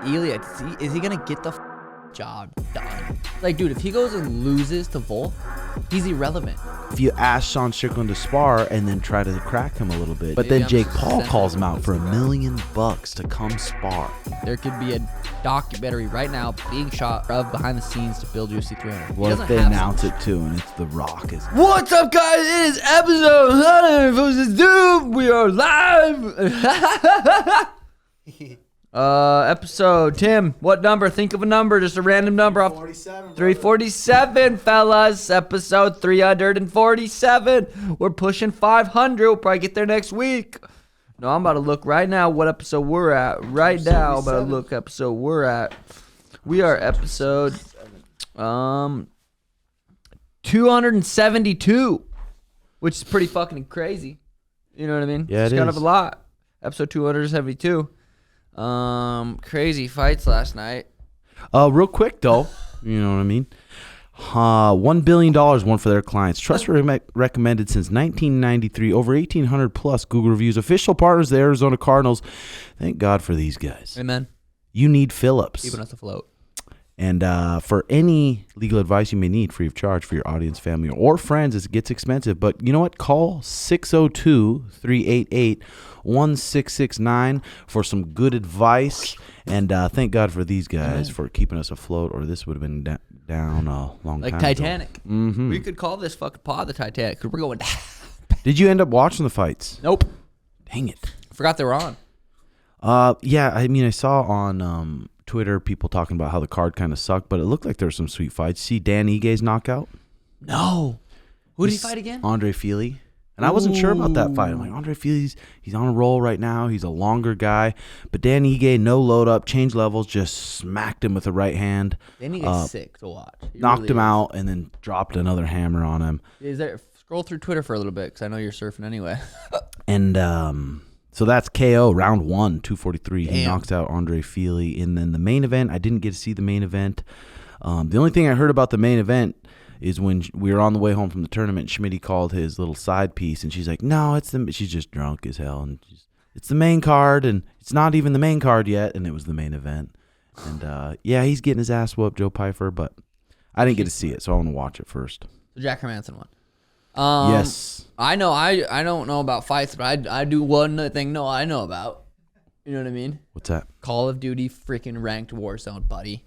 Ilia, is he gonna get the job done? Like, dude, if he goes and loses to Volk, he's irrelevant. If you ask Sean Strickland to spar and then try to crack him a little bit, but Maybe then I'm Jake just Paul sending calls him him out to for $1 Suga. million to come spar. There could be a documentary right now being shot of behind the scenes to build UFC 300. What if they announce it too and it's The Rock? What's up, guys? It is episode 100 versus Doom. We are live. Episode, Tim, what number? Think of a number, just a random number. 347. 347, fellas. Episode 347. We're pushing 500. We'll probably get there next week. No, I'm about to look right now what episode we're at. Right now, I'm about to look episode we're at. We are episode 272, which is pretty fucking crazy. You know what I mean? Yeah, it's it kind is. of a lot. Episode 272. Crazy fights last night. Real quick though, you know what I mean? $1 billion won for their clients. Trustworthy recommended since 1993. Over 1,800 plus Google reviews. Official partners, the Arizona Cardinals. Thank God for these guys. Amen. You need Phillips. Keeping us afloat. And for any legal advice you may need, free of charge for your audience, family, or friends, as it gets expensive. But you know what? Call 602-388-1669 for some good advice. And thank God for these guys for keeping us afloat, or this would have been down a long Like time Titanic. ago. Mm-hmm. We could call this fucking pod the Titanic because we're going. Did you end up watching the fights? Nope. Dang it. Forgot they were on. Yeah, I mean, I saw on Twitter people talking about how the card kind of sucked, but it looked like there were some sweet fights. See Dan Ige's knockout? No. Who did he fight again? Andre Feely. And I wasn't sure about that fight. I'm like, Andre Feely's, he's on a roll right now. He's a longer guy. But Dan Ige, no load up, changed levels, just smacked him with the right hand. Dan Ige's sick to watch. He Knocked really him is. out and then dropped another hammer on him. Is there? Scroll through Twitter for a little bit because I know you're surfing anyway. And so that's KO, round 1, 243. He Damn. knocks out Andre Feely. And then the main event, I didn't get to see the main event. The only thing I heard about the main event is when we were on the way home from the tournament, Schmitty called his little side piece, and she's like, no, she's just drunk as hell. And it's the main card, and it's not even the main card yet, and it was the main event. And, yeah, he's getting his ass whooped, Joe Pfeiffer, but I didn't get to see it, so I want to watch it first. The Jack Hermanson one. Yes. I know. I don't know about fights, but I do one thing. No, I know about. You know what I mean? What's that? Call of Duty freaking ranked Warzone, buddy.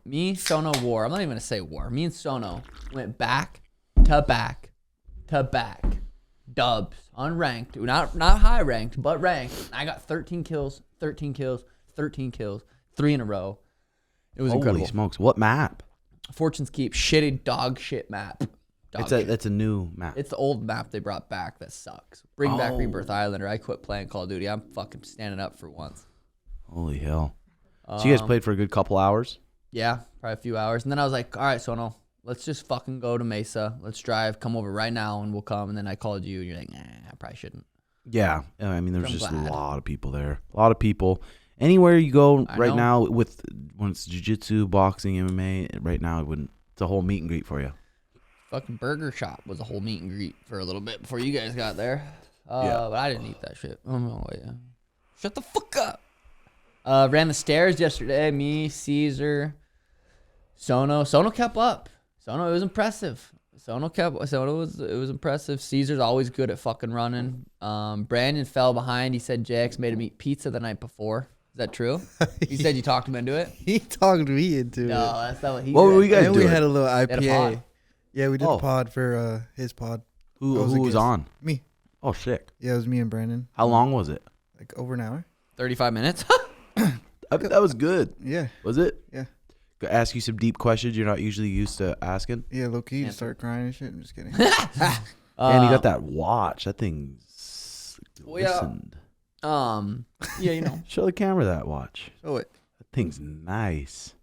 Me, Sono, War. I'm not even going to say War. Me and Sono went back to back to back. Dubs. Unranked. Not high ranked, but ranked. I got 13 kills, 13 kills, 13 kills, 3 in a row. It was incredible. Holy smokes. What map? Fortune's Keep. Shitty dog shit map. It's a new map. It's the old map they brought back that sucks. Bring back Rebirth Island, or I quit playing Call of Duty. I'm fucking standing up for once. Holy hell. So you guys played for a good couple hours? Yeah, probably a few hours. And then I was like, all right, Sono, let's just fucking go to Mesa. Let's drive. Come over right now, and we'll come. And then I called you, and you're like, nah, I probably shouldn't. Yeah. I mean, there's I'm just glad. a lot of people there. A lot of people. Anywhere you go I right know. now, when it's jiu-jitsu, boxing, MMA, right now, it's a whole meet and greet for you. Fucking burger shop was a whole meet and greet for a little bit before you guys got there. Yeah. But I didn't eat that shit. Oh, no, wait. Shut the fuck up. Ran the stairs yesterday. Me, Caesar, Sono. Sono kept up. Sono, it was impressive. It was impressive. Caesar's always good at fucking running. Brandon fell behind. He said JX made him eat pizza the night before. Is that true? He said you talked him into it? He talked me into it. No, that's not what he What said. were you guys And doing? we had a little had a IPA. pod. Yeah, we did Oh. a pod for his pod. Who I was a guest. on? Me. Oh, sick. Yeah, it was me and Brandon. How long was it? Like over an hour. 35 minutes? I bet that was good. Yeah. Was it? Yeah. Go ask you some deep questions you're not usually used to asking. Yeah, low key. Yeah. Just start crying and shit. I'm just kidding. And you got that watch. That thing's Well, yeah. glistened. Yeah, you know. Show the camera that watch. Oh, wait. That thing's nice.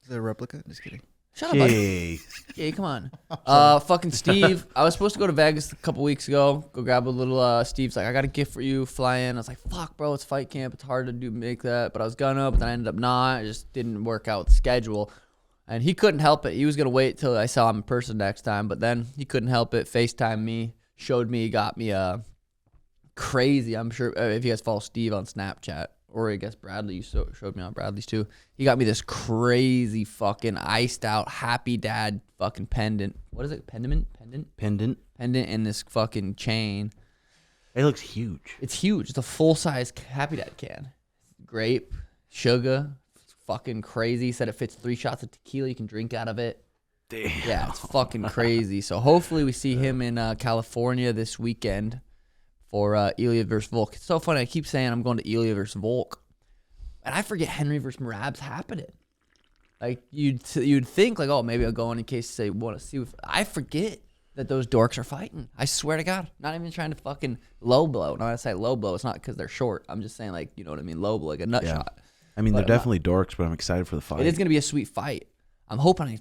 Is that a replica? Just kidding. Shut up, buddy. Jay. Yeah, come on. Fucking Steve. I was supposed to go to Vegas a couple weeks ago. Go grab a little. Steve's like, I got a gift for you. Fly in. I was like, fuck, bro. It's fight camp. It's hard to make that. But I was gonna. But then I ended up not. It just didn't work out with the schedule. And he couldn't help it. He was gonna wait till I saw him in person next time. But then he couldn't help it. FaceTime me. Showed me. Got me crazy. I'm sure if you guys follow Steve on Snapchat or I guess Bradley, you showed me on Bradley's too. He got me this crazy fucking iced out Happy Dad fucking pendant. What is it? Pendant and this fucking chain. It looks huge. It's huge. It's a full size Happy Dad can. Grape, sugar, it's fucking crazy. He said it fits 3 shots of tequila. You can drink out of it. Damn. Yeah, it's fucking crazy. So hopefully we see him in California this weekend for Ilia versus Volk. It's so funny. I keep saying I'm going to Ilia versus Volk, and I forget Henry versus Merab's happening. Like you'd think like, oh, maybe I'll go in case they want to see. I forget that those dorks are fighting. I swear to God. Not even trying to fucking low blow. Now I say low blow, it's not because they're short. I'm just saying like, you know what I mean, low blow, like a nut shot. I mean, they're definitely dorks, but I'm excited for the fight. It is gonna be a sweet fight. I'm hoping might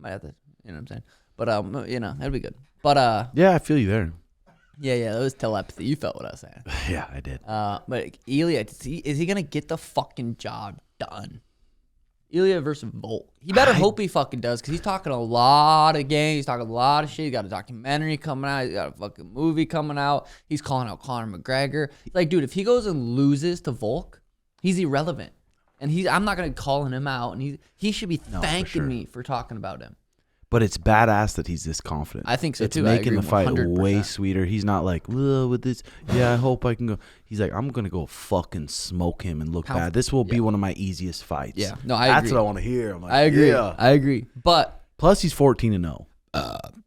have to, you know what I'm saying. But you know, that'd be good. But yeah, I feel you there. Yeah, that was telepathy. You felt what I was saying. Yeah, I did. But Ilia, is he gonna get the fucking job done? Ilia versus Volk. He better hope he fucking does, because he's talking a lot of games. He's talking a lot of shit. He's got a documentary coming out. He's got a fucking movie coming out. He's calling out Conor McGregor. Like, dude, if he goes and loses to Volk, he's irrelevant. And I'm not gonna call him out, and he should be thanking me for talking about him. But it's badass that he's this confident. I think so it's too. It's making the fight 100%. way sweeter. He's not like, with this. Yeah, I hope I can go. He's like, I'm gonna go fucking smoke him and look bad. This will be one of my easiest fights. Yeah, no, I agree. That's what I want to hear. I'm like, I agree. Yeah. I agree. But plus, he's 14-0.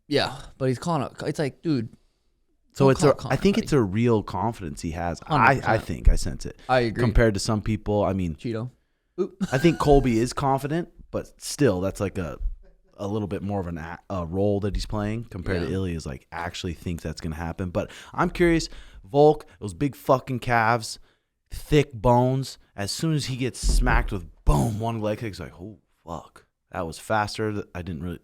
Yeah, but he's calling it. It's like, dude. So I think it's a real confidence he has. I think I sense it. I agree. Compared to some people, I mean, Cheeto. I think Colby is confident, but still, that's like a little bit more of a role that he's playing compared to Ilia's like actually thinks that's going to happen. But I'm curious, Volk, those big fucking calves, thick bones, as soon as he gets smacked with boom, one leg kick, he's like, oh, fuck. That was faster. I don't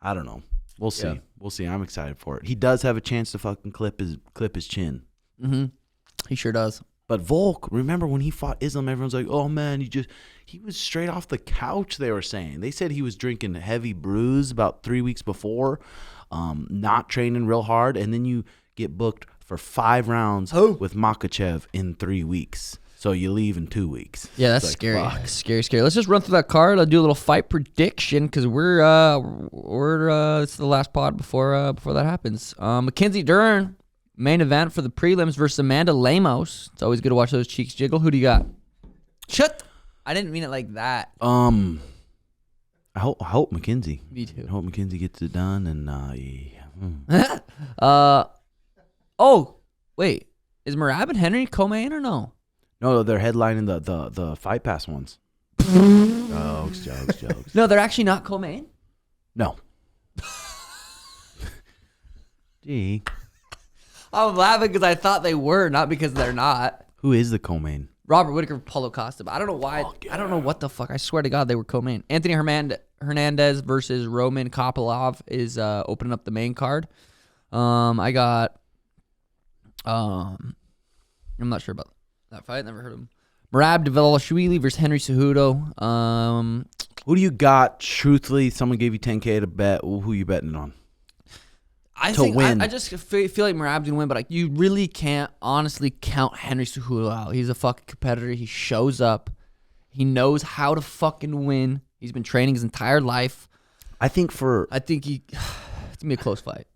know. We'll see. Yeah. We'll see. I'm excited for it. He does have a chance to fucking clip his chin. Mm-hmm. He sure does. But Volk, remember when he fought Islam, everyone's like, oh, man, he was straight off the couch, they were saying. They said he was drinking heavy brews about 3 weeks before, not training real hard, and then you get booked for 5 rounds with Makhachev in 3 weeks. So you leave in 2 weeks. Yeah, that's scary. Scary. Let's just run through that card. I'll do a little fight prediction because we're it's the last pod before that happens. Mackenzie Dern. Main event for the prelims versus Amanda Lemos. It's always good to watch those cheeks jiggle. Who do you got? Shut. I didn't mean it like that. I hope Mackenzie. Me too. I hope Mackenzie gets it done, and Oh, wait. Is Merab and Henry co-main or no? No, they're headlining the Fight Pass ones. Jokes. No, they're actually not co-main. No. Gee. I'm laughing because I thought they were, not because they're not. Who is the co-main? Robert Whittaker, Paulo Costa. But I don't know why. I don't know what the fuck. I swear to God, they were co-main. Anthony Hernandez versus Roman Kopylov is opening up the main card. I got. I'm not sure about that fight. Never heard of him. Merab Vs versus Serhiy Sidey. Who do you got? Truthfully, someone gave you 10K to bet. Who are you betting on? I just feel like Merab's gonna win, but you really can't honestly count Serhiy Sidey out. He's a fucking competitor. He shows up. He knows how to fucking win. He's been training his entire life. I think it's gonna be a close fight.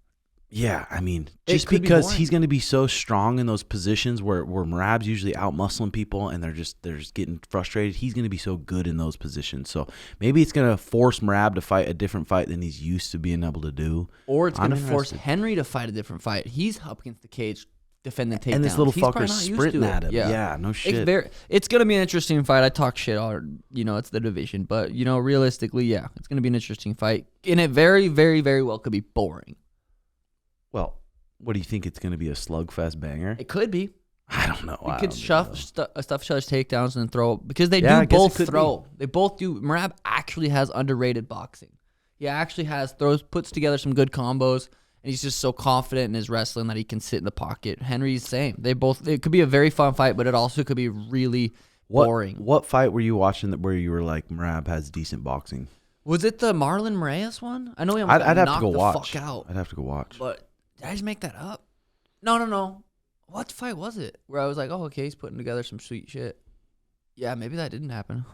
Yeah, I mean, just because he's going to be so strong in those positions where Merab's usually out muscling people and they're just getting frustrated. He's going to be so good in those positions. So maybe it's going to force Merab to fight a different fight than he's used to being able to do. Or it's going to force Henry to fight a different fight. He's up against the cage defending takedowns. And this little fucker's sprinting at him. Yeah, no shit. It's going to be an interesting fight. I talk shit on, it's the division. But, realistically, yeah, it's going to be an interesting fight. And it very, very, very well could be boring. Well, what do you think? It's going to be a slugfest banger? It could be. I don't know. It could stuff each other's takedowns and throw, because they do both throw. They both do. Merab actually has underrated boxing. He actually puts together some good combos, and he's just so confident in his wrestling that he can sit in the pocket. Henry's the same. It could be a very fun fight, but it also could be really boring. What fight were you watching where you were like, Merab has decent boxing? Was it the Marlon Moraes one? I know I'd have to go watch. Fuck out. I'd have to go watch. But did I just make that up? No. What fight was it? Where I was like, oh, okay, he's putting together some sweet shit. Yeah, maybe that didn't happen.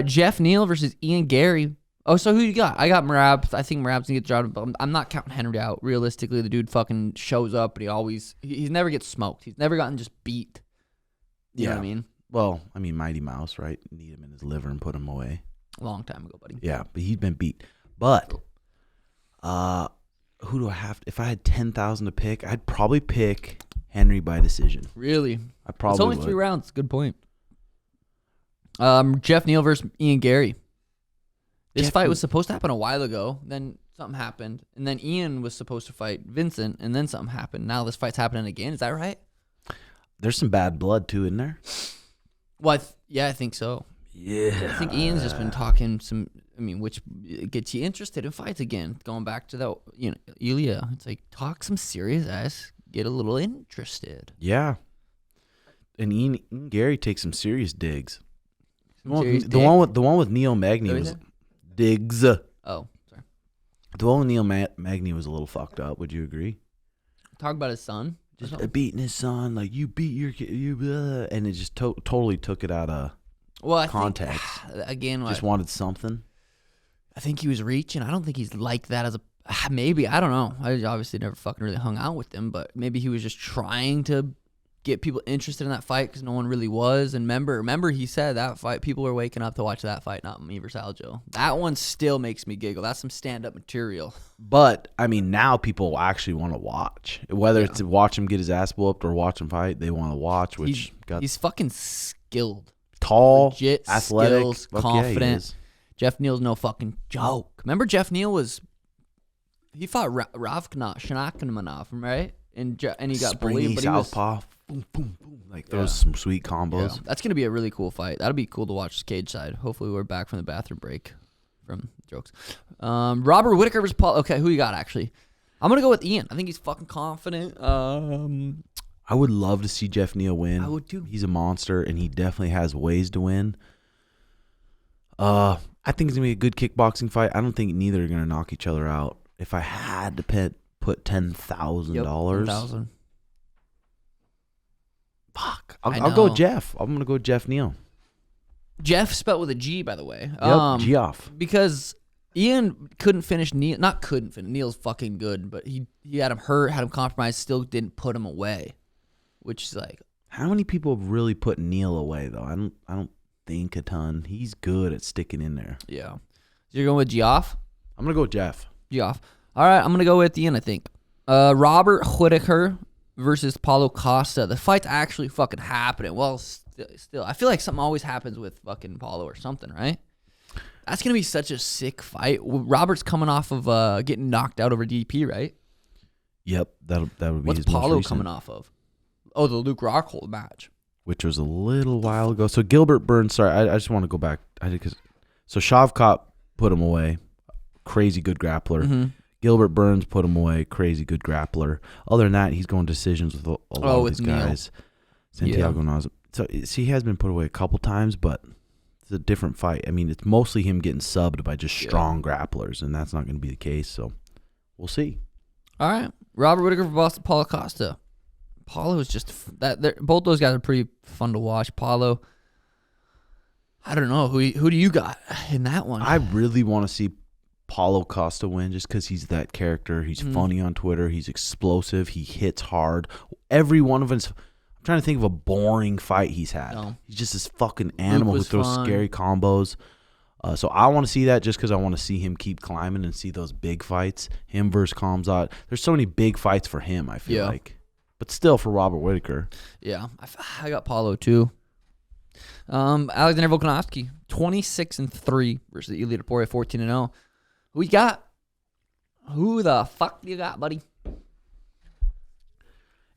Jeff Neal versus Ian Garry. Oh, so who you got? I got Merab. I think Merab's gonna get the job, but I'm not counting Henry out. Realistically, the dude fucking shows up, and he never gets smoked. He's never gotten just beat. You know what I mean? Well, I mean, Mighty Mouse, right? Need him in his liver and put him away. A long time ago, buddy. Yeah, but he's been beat. But, who do I have? If I had 10,000 to pick, I'd probably pick Henry by decision. Really? I probably It's only would. 3 rounds. Good point. Jeff Neal versus Ian Garry. This fight was supposed to happen a while ago. Then something happened. And then Ian was supposed to fight Vincent. And then something happened. Now this fight's happening again. Is that right? There's some bad blood, too, in there. Well, I think so. Yeah. I think Ian's just been talking which gets you interested in fights again. Going back to that, Ilia. It's like, talk some serious ass. Get a little interested. Yeah. And Ian Garry takes some serious digs. Serious The one with Neal Magny was digs. Oh, sorry. The one with Neal Magny was a little fucked up. Would you agree? Talk about his son. Just beating his son, like you beat your kid, and it just totally took it out of context. Again, just wanted something. I think he was reaching. I don't think he's like that as a maybe. I don't know. I obviously never fucking really hung out with him, but maybe he was just trying to get people interested in that fight because no one really was. And remember, he said that fight, people were waking up to watch that fight, not me versus Aljo. That one still makes me giggle. That's some stand-up material. But, I mean, now people actually want to watch. Whether it's to watch him get his ass whooped or watch him fight, they want to watch, which he's fucking skilled. Tall, legit, athletic, skills, confident. Jeff Neal's no fucking joke. Remember Jeff Neal he fought Shnakmanov, right? And he got bullied, but southpaw. Boom, boom, boom. Like those some sweet combos. Yeah, that's gonna be a really cool fight. That'll be cool to watch the cage side. Hopefully we're back from the bathroom break from jokes. Robert Whittaker versus Paul. Okay, who you got actually? I'm gonna go with Ian. I think he's fucking confident. I would love to see Jeff Neal win. I would too. He's a monster, and he definitely has ways to win. I think it's gonna be a good kickboxing fight. I don't think neither are gonna knock each other out. If I had to put $10,000, $10,000. Fuck, I'll go Jeff. I'm gonna go Jeff Neal. Jeff spelled with a G, by the way. Geoff. Because Ian couldn't finish Neal. Not couldn't finish. Neal's fucking good, but he had him hurt, had him compromised, still didn't put him away. Which is like, how many people have really put Neal away though? I don't think a ton. He's good at sticking in there. Yeah. So you're going with Geoff? I'm gonna go with Jeff. Geoff. All right, I'm gonna go with Ian. I think. Robert Whittaker versus Paulo Costa. The fight's actually fucking happening. Well, still, I feel like something always happens with fucking Paulo or something, right? That's gonna be such a sick fight. Robert's coming off of getting knocked out over DP, right? Yep, that would be What's his most Paulo recent, coming off of? Oh, the Luke Rockhold match. which was a little while ago. So Gilbert Burns. Sorry, I just want to go back. So Shavkat put him away. Crazy good grappler. Mm-hmm. Gilbert Burns put him away. Crazy good grappler. Other than that, he's going decisions with a lot of these guys. Santiago Naz. So he has been put away a couple times, but it's a different fight. I mean, it's mostly him getting subbed by just strong grapplers, and that's not going to be the case. So we'll see. All right, Robert Whittaker for Boston. Paulo Costa. Paulo is just that. Both those guys are pretty fun to watch. Paulo. I don't know who do you got in that one. I really want to see Paulo Costa win just because he's that character. He's funny on Twitter. He's explosive. He hits hard. Every one of us. I'm trying to think of a boring fight he's had. No. He's just this fucking animal who throws scary combos. So I want to see that just because I want to see him keep climbing and see those big fights. Him versus Khamzat. There's so many big fights for him, I feel like. But still for Robert Whittaker. Yeah. I got Paulo too. Alexander Volkanovski, 26-3 versus Ilia Topuria, 14-0. Who you got? Who the fuck you got, buddy?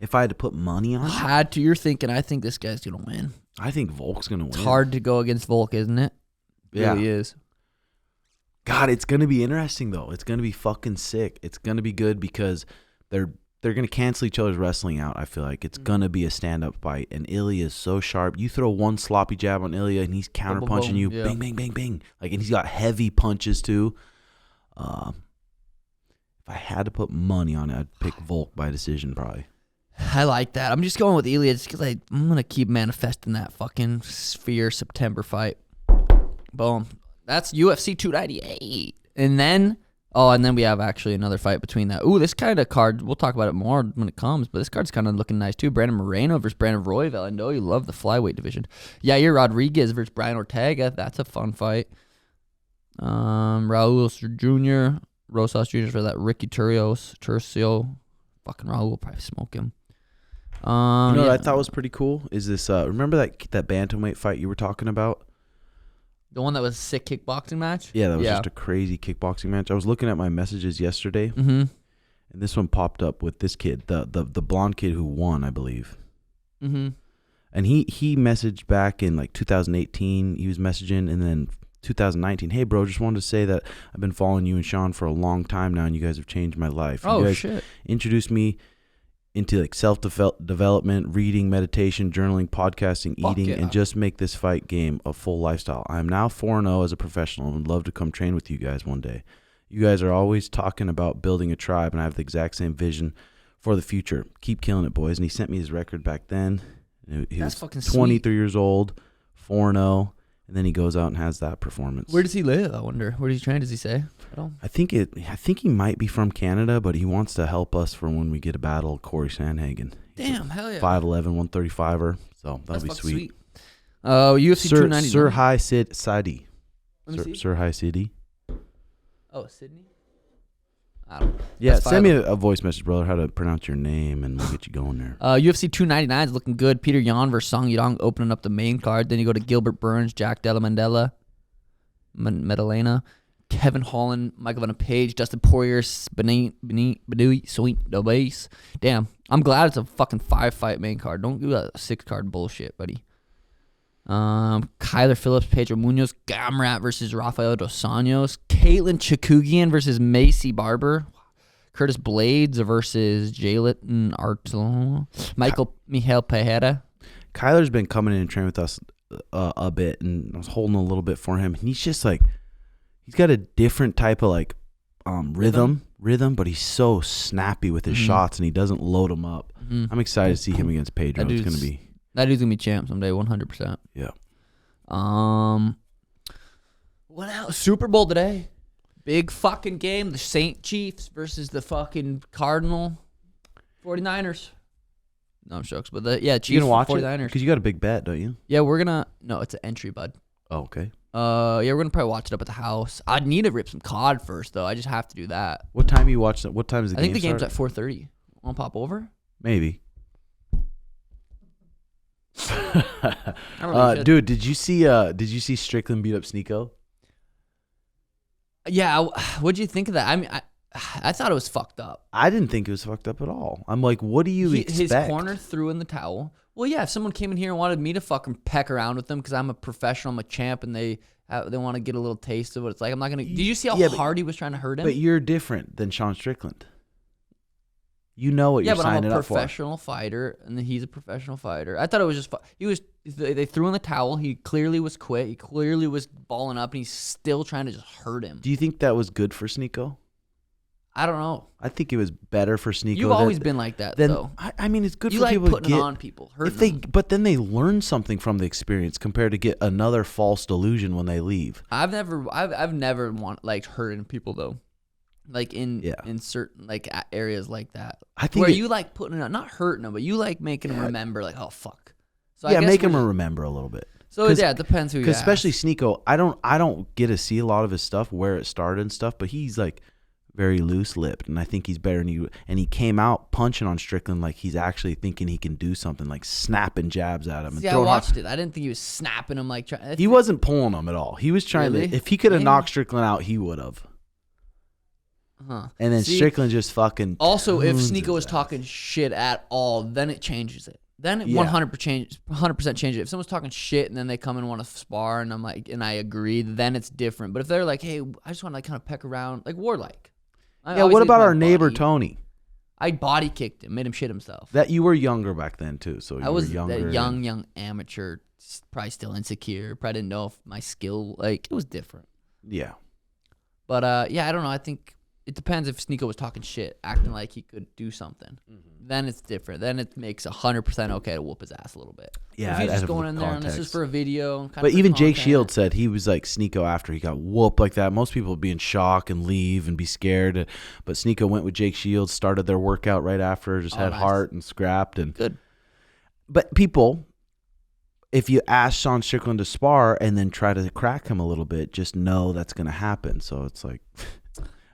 If I had to put money on it? You're thinking, I think this guy's going to win. I think Volk's going to win. It's hard to go against Volk, isn't it? It really is. God, it's going to be interesting, though. It's going to be fucking sick. It's going to be good because they're going to cancel each other's wrestling out, I feel like. It's going to be a stand-up fight, and Ilia is so sharp. You throw one sloppy jab on Ilia, and he's counter-punching you. Bang, bang, bang, bang. And he's got heavy punches, too. If I had to put money on it, I'd pick Volk by decision, probably. I like that. I'm just going with Ilia just because I'm going to keep manifesting that fucking Sphere September fight. Boom. That's UFC 298. And then we have actually another fight between that. Ooh, this kind of card, we'll talk about it more when it comes, but this card's kind of looking nice too. Brandon Moreno versus Brandon Royval. I know you love the flyweight division. Yair Rodriguez versus Brian Ortega. That's a fun fight. Raul Jr., Rosas Jr. for that Ricky Turcio. Fucking Raul will probably smoke him. What I thought was pretty cool is this. Remember that bantamweight fight you were talking about? The one that was a sick kickboxing match? Yeah, that was just a crazy kickboxing match. I was looking at my messages yesterday, and this one popped up with this kid, the blonde kid who won, I believe. Mm-hmm. And he messaged back in like 2018. He was messaging, and then 2019. Hey, bro, just wanted to say that I've been following you and Sean for a long time now, and you guys have changed my life. You guys shit! Introduced me into like self-development, reading, meditation, journaling, podcasting, eating, and just make this fight game a full lifestyle. I am now 4-0 as a professional and would love to come train with you guys one day. You guys are always talking about building a tribe, and I have the exact same vision for the future. Keep killing it, boys. And he sent me his record back then. He was 23 years old, 4-0, and then he goes out and has that performance. Where does he live, I wonder? Where does he train? Does he say? I think he might be from Canada, but he wants to help us for when we get a battle Corey Sandhagen. Damn, hell yeah. 5'11", 135er, so that'll be sweet. UFC 299. Serhiy Sidey. Serhiy Sidey. Oh, Sydney? I don't know. Yeah, send me a voice message, brother, how to pronounce your name, and we'll get you going there. UFC 299 is looking good. Peter Yan versus Song Yadong opening up the main card. Then you go to Gilbert Burns, Jack Della Mandela, Medellina, Kevin Holland, Michael Van Page, Dustin Poirier, Benui, Sweet Dobase. Damn, I'm glad it's a fucking 5-fight main card. Don't do that 6-card bullshit, buddy. Kyler Phillips, Pedro Munoz, Gamrat versus Rafael Dos Anjos, Caitlin Chikugian versus Macy Barber, Curtis Blades versus Jalen Artolo, Michael Pereira. Kyler's been coming in and training with us a bit, and I was holding a little bit for him. And he's just like, he's got a different type of like rhythm, but he's so snappy with his shots, and he doesn't load them up. I'm excited to see him against Pedro. It's gonna be. That dude's gonna be champ someday, 100%. Yeah. What else? Super Bowl today. Big fucking game. The Saint Chiefs versus the fucking Cardinal 49ers. No, I'm jokes, but Chiefs. You gonna watch 49ers. Because you got a big bet, don't you? Yeah, we're gonna. No, it's an entry, bud. Oh, okay. Yeah, we're gonna probably watch it up at the house. I'd need to rip some COD first, though. I just have to do that. What time you watch that? What time is the game? I think the game's at 4:30. Want to pop over? Maybe. Dude, did you see Strickland beat up Sneako? Yeah, what'd you think of that? I mean, I thought it was fucked up. I didn't think it was fucked up at all. I'm like, what do you expect? His corner threw in the towel. Well, yeah, if someone came in here and wanted me to fucking peck around with them because I'm a professional, I'm a champ, and they want to get a little taste of what it's like, I'm not gonna. Did you see how hard he was trying to hurt him? But you're different than Sean Strickland. You know what you're signing up for. Yeah, but I'm a professional fighter, and he's a professional fighter. I thought it was just they threw in the towel. He clearly was quit. He clearly was balling up, and he's still trying to just hurt him. Do you think that was good for Sneako? I don't know. I think it was better for Sneako. You've always been like that, though. I mean, it's good you for like people putting to get, it on people, hurting them. But then they learn something from the experience compared to get another false delusion when they leave. I've never liked hurting people though. Like in certain like areas like that, I think where you like putting it on, not hurting them, but you like making them remember, like, oh fuck. So yeah, make them remember a little bit. So yeah, it depends who you ask. Especially Sneako, I don't get to see a lot of his stuff, where it started and stuff, but he's like very loose-lipped, and I think he's better than you. And he came out punching on Strickland like he's actually thinking he can do something, like snapping jabs at him. See, I watched it. I didn't think he was snapping him like. He wasn't pulling him at all. He was trying to. If he could have knocked Strickland out, he would have. Huh. And then Strickland just fucking. Also, if Sneako was talking shit at all, then it changes it. Then it 100% changes it. If someone's talking shit and then they come and want to spar, and I'm like, and I agree, then it's different. But if they're like, hey, I just want to like kind of peck around, like Warlike. Yeah. What about our neighbor Tony? I body kicked him, made him shit himself. That you were younger back then too, so I was younger. That young amateur, probably still insecure. Probably didn't know if my skill, like, it was different. Yeah. But yeah, I don't know. I think it depends if Sneako was talking shit, acting like he could do something. Then it's different. Then it makes 100% okay to whoop his ass a little bit. Yeah, if he's I'd just have going in there and this is context. for a video. But even Jake Shields said he was like Sneako after he got whooped like that. Most people would be in shock and leave and be scared. But Sneako went with Jake Shields, started their workout right after, just had nice. heart and scrapped. And Good. But people, if you ask Sean Strickland to spar and then try to crack him a little bit, just know that's going to happen. So it's like...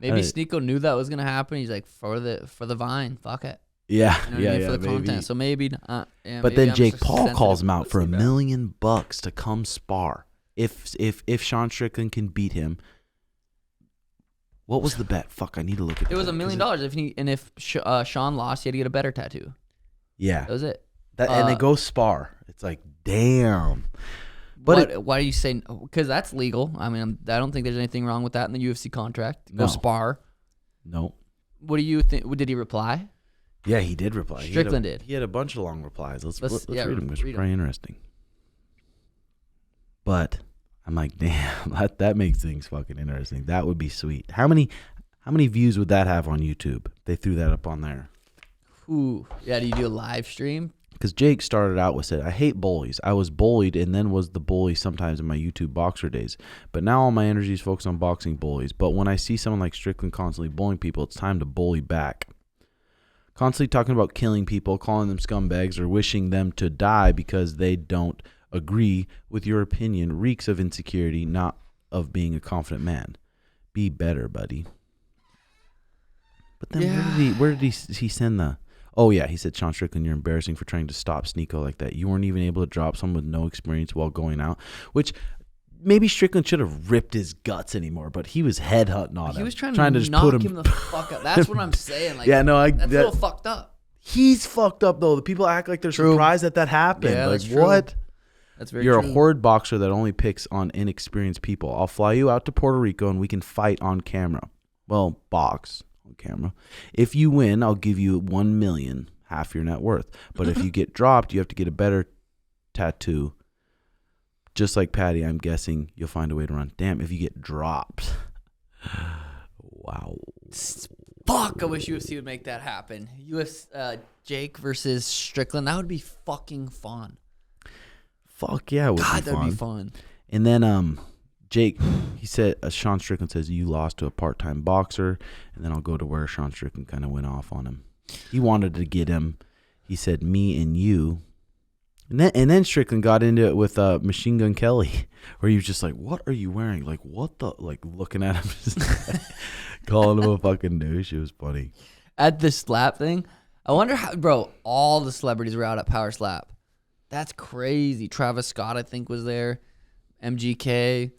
Maybe Sneako knew that was going to happen. He's like, for the vine, fuck it. Yeah, You know what I mean? For the maybe. content. So maybe, But maybe then I'm Jake just Paul sensitive calls him to out for $1 pussy, bro. million to come spar. If Sean Strickland can beat him, what was the bet? Fuck, I need to look at It was that, $1 million. 'cause If Sean lost, he had to get a better tattoo. yeah, That was it. and they go spar. It's like, damn. But Why do you say? Because that's legal. I mean, I don't think there's anything wrong with that in the UFC contract. Go No. spar. no. What do you think? Did he reply? Yeah, he did reply. Strickland did. He had a bunch of long replies. Let's read them. It's read 'em. pretty interesting. But I'm like, damn, that makes things fucking interesting. That would be sweet. How many views would that have on YouTube? They threw that up on there. Ooh, yeah. Do you do a live stream? Because Jake started out with said, I hate bullies. I was bullied and then was the bully sometimes in my YouTube boxer days. But now all my energy is focused on boxing bullies. But when I see someone like Strickland constantly bullying people, it's time to bully back. Constantly talking about killing people, calling them scumbags, or wishing them to die because they don't agree with your opinion reeks of insecurity, not of being a confident man. Be better, buddy. But then where did he send the... Oh, yeah, he said, Sean Strickland, you're embarrassing for trying to stop Sneako like that. You weren't even able to drop someone with no experience while going out, which maybe Strickland should have ripped his guts anymore, but he was headhunting on him. He was trying to just knock put him the fuck up. That's what I'm saying. Like, yeah, no, that's a little fucked up. He's fucked up, though. The people act like they're True. surprised that happened. Yeah, like, that's true. what? That's very You're true. a horrid boxer that only picks on inexperienced people. I'll fly you out to Puerto Rico and we can fight on camera. Well, box on camera. If you win, I'll give you $1 million, half your net worth. But if you get dropped, you have to get a better tattoo. Just like Patty, I'm guessing you'll find a way to run. Damn, if you get dropped. Wow. Fuck, I wish UFC would make that happen. Jake versus Strickland. That would be fucking fun. Fuck yeah, it would God, be that fun. would be fun. And then Jake, he said, Sean Strickland says, you lost to a part-time boxer. And then I'll go to where Sean Strickland kind of went off on him. He wanted to get him. He said, me and you. And then Strickland got into it with Machine Gun Kelly, where he was just like, what are you wearing? Like, what the? Like, looking at him, just calling him a fucking douche. It was funny. At the slap thing, I wonder how, bro, all the celebrities were out at Power Slap. That's crazy. Travis Scott, I think, was there. MGK.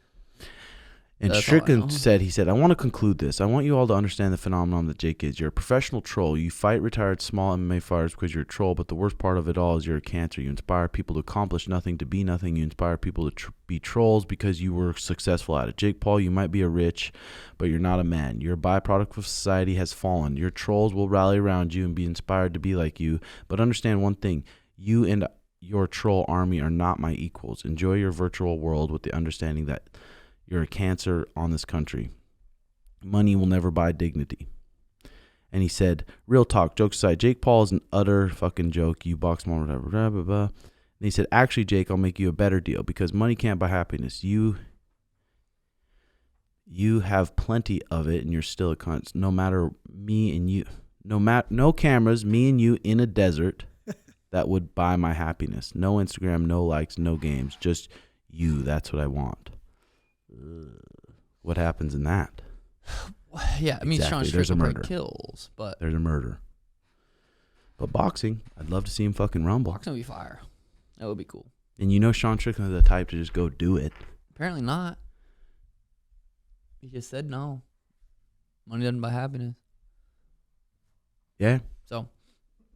And That's all I know. Strickland said, he said, I want to conclude this. I want you all to understand the phenomenon that Jake is. You're a professional troll. You fight retired small MMA fighters because you're a troll, but the worst part of it all is you're a cancer. You inspire people to accomplish nothing, to be nothing. You inspire people to be trolls because you were successful at it. Jake Paul, you might be a rich, but you're not a man. Your byproduct of society has fallen. Your trolls will rally around you and be inspired to be like you. But understand one thing. You and your troll army are not my equals. Enjoy your virtual world with the understanding that you're a cancer on this country. Money will never buy dignity. And he said, real talk, jokes aside, Jake Paul is an utter fucking joke. You box more, whatever, blah, blah, blah. And he said, actually, Jake, I'll make you a better deal because money can't buy happiness. You have plenty of it and you're still a cunt. No matter me and you, no cameras, me and you in a desert that would buy my happiness. No Instagram, no likes, no games. Just you. That's what I want. What happens in that? Yeah, I mean, Exactly. Sean There's a Strickland murder. kills, but There's a murder. But boxing, I'd love to see him fucking rumble. boxing would be fire. That would be cool. And you know Sean Strickland is the type to just go do it. Apparently not. He just said no. Money doesn't buy happiness. Yeah. So,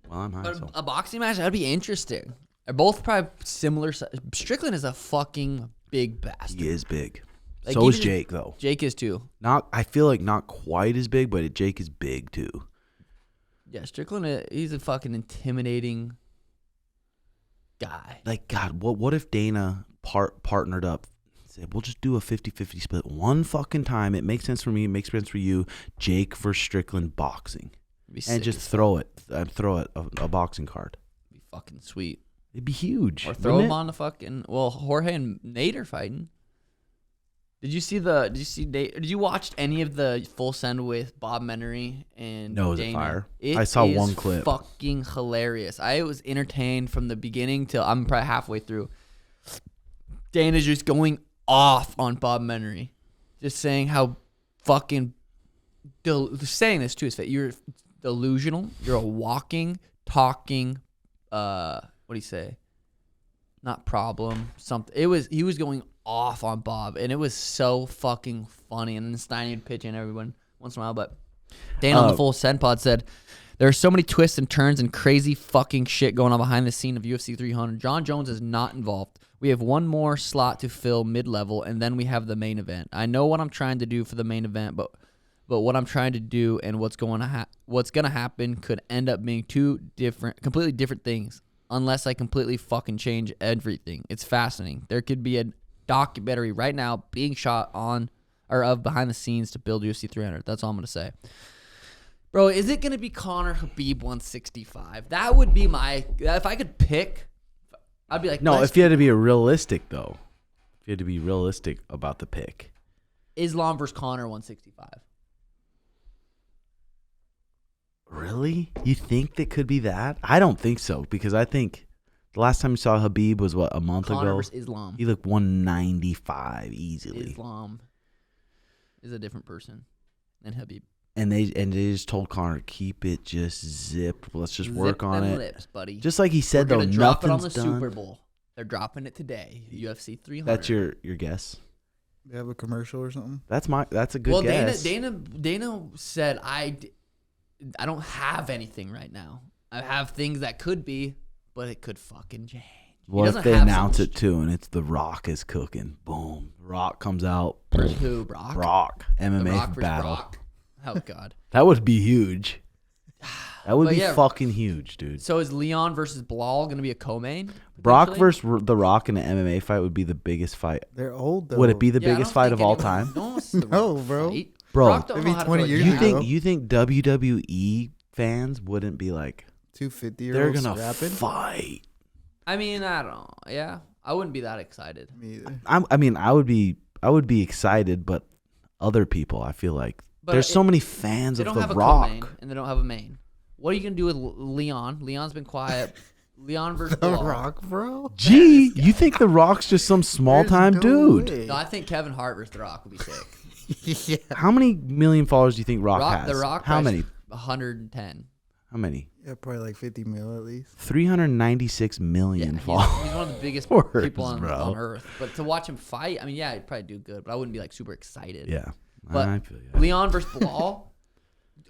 Well, I'm high. but So. a boxing match, that'd be interesting. They're both probably similar. Strickland is a fucking big bastard. He is big. Like, So is even- Jake, though. Jake is too. I feel like not quite as big, but Jake is big too. Yeah, Strickland, he's a fucking intimidating guy. Like, God, what if Dana partnered up said, we'll just do a 50-50 split one fucking time. It makes sense for me. It makes sense for you. Jake versus Strickland boxing. And just throw it. A boxing card. It'd be fucking sweet. It'd be huge. Or throw him on the fucking. Well, Jorge and Nate are fighting. Did you watch any of the Full Send with Bob Menery and No, Dana? is it fire? I saw one clip. Fucking hilarious. I was entertained from the beginning till I'm probably halfway through. Dana's just going off on Bob Menery, just saying how fucking saying this to his face. You're delusional. You're a walking, talking. What do you say? Not problem. Something. He was going off on Bob, and it was so fucking funny. And then Steiny would pitch in everyone once in a while, but Dana on the Full Send Pod said, there are so many twists and turns and crazy fucking shit going on behind the scene of UFC 300. John Jones is not involved. We have one more slot to fill mid-level, and then we have the main event. I know what I'm trying to do for the main event, but what I'm trying to do and what's going to happen could end up being completely different things unless I completely fucking change everything. It's fascinating. There could be a documentary right now being shot on or of behind the scenes to build UFC 300. That's all I'm going to say. Bro, is it going to be Conor Khabib 165? That would be if I could pick, I'd be like, no, if you had to be realistic, though. If you had to be realistic about the pick. Islam versus Conor 165. Really? You think that could be that? I don't think so, because I think the last time you saw Khabib was, a month Conor ago? versus Islam. He looked 195 easily. Islam is a different person than Khabib. And they just told Conor, keep it just zipped. Let's just work on it. Lips, buddy. Just like he said, We're though, gonna drop it on nothing's the done. Super Bowl. They're dropping it today. UFC 300. That's your guess? They have a commercial or something? That's a good guess. Dana said, I don't have anything right now. I have things that could be, but it could fucking change. What if they announce it too, and it's The Rock is cooking? Boom. Rock comes out. Who, Brock? Rock. MMA The Rock versus battle. Brock. Oh, God. That would be huge. That would But be yeah. fucking huge, dude. So is Leon versus Bilal going to be a co-main? Brock potentially? versus The Rock in an MMA fight would be the biggest fight. They're old, though. Would it be the Yeah, I biggest don't fight think of all anyone- time? No one wants to No, Rock bro. fight. Bro, Brock don't maybe know how to 20 throw a years jab. ago. You think WWE fans wouldn't be like, 250-year-olds they're gonna rapping? fight? I mean, I don't know. Yeah, I wouldn't be that excited. Me either. I would be excited, but other people, I feel like But there's so many fans They of don't The have a Rock. co-main, and they don't have a main. What are you gonna do with Leon? Leon's been quiet. Leon versus The Bilal. Rock, bro? Gee, you think The Rock's just some small time There's no dude? way. No, I think Kevin Hart versus The Rock would be sick. Yeah. How many million followers do you think Rock has? The Rock. How many? 110. How many? Yeah, probably like 50 mil at least. 396 million He's followers. one of the biggest Words, people on bro. Earth. But to watch him fight, I mean, yeah, he'd probably do good, but I wouldn't be like super excited. Yeah, But I feel you. Leon versus Bilal,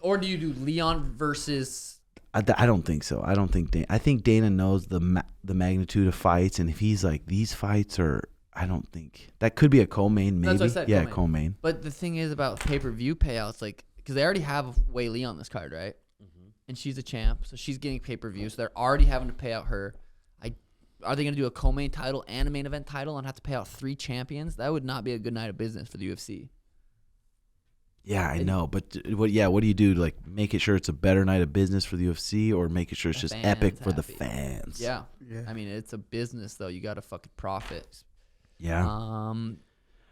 or do you do Leon versus? I don't think so. I think Dana knows the magnitude of fights, and if he's like, these fights are, I don't think that could be a co-main. Maybe, That's what I said, yeah, co-main. co-main. But the thing is about pay-per-view payouts, like, because they already have Wei Li on this card, right? And she's a champ, so she's getting pay-per-view. So they're already having to pay out her. Are they going to do a co-main title and a main event title and have to pay out 3 champions? That would not be a good night of business for the UFC. Yeah, I know, but what do you do? Like, make it sure it's a better night of business for the UFC, or make it sure it's The just fans epic for the happy. fans? Yeah. Yeah. I mean, it's a business, though. You got to fucking profit. Yeah.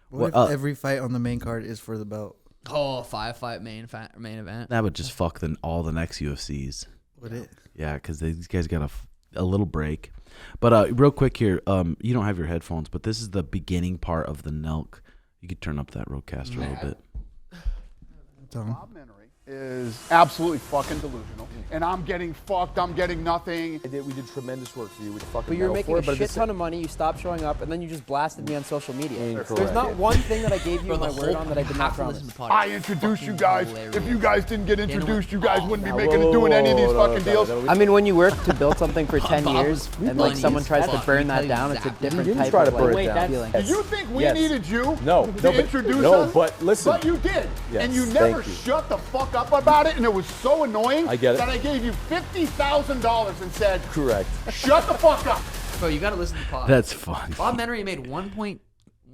What if every fight on the main card is for the belt? 5-fight main event. That would just fuck all the next UFCs. Would it? Yeah, because these guys got a little break. But real quick here, you don't have your headphones, but this is the beginning part of the Nelk. You could turn up that roadcaster a little bit. Tom. Menery is absolutely fucking delusional, and I'm getting fucked. I'm getting nothing. We did tremendous work for you. We fucking But you were making for it, a but shit ton of money, you stopped showing up, and then you just blasted me on social media. Incorrect. There's not one thing that I gave you Bro, my the word whole on that I did not have to listen promise. to the podcast. I introduced you guys. Hilarious. If you guys didn't get Dana introduced, you went guys off. wouldn't be Now, doing any of these fucking deals. I mean, when you work to build something for 10 Bob years, was and like funny someone as tries to fuck. burn He that tell you down, it's a exactly. different You didn't type try to of burn it like, down. feeling. Do you think we Yes. needed you No, to no, but- introduce no, us? but listen. But you did. Yes, and you thank never you. shut the fuck up about it, and it was so annoying I get it. that I gave you $50,000 and said, Correct. shut the fuck up. Bro, you got to listen to the pod. That's fun. Bob Menery made 1.1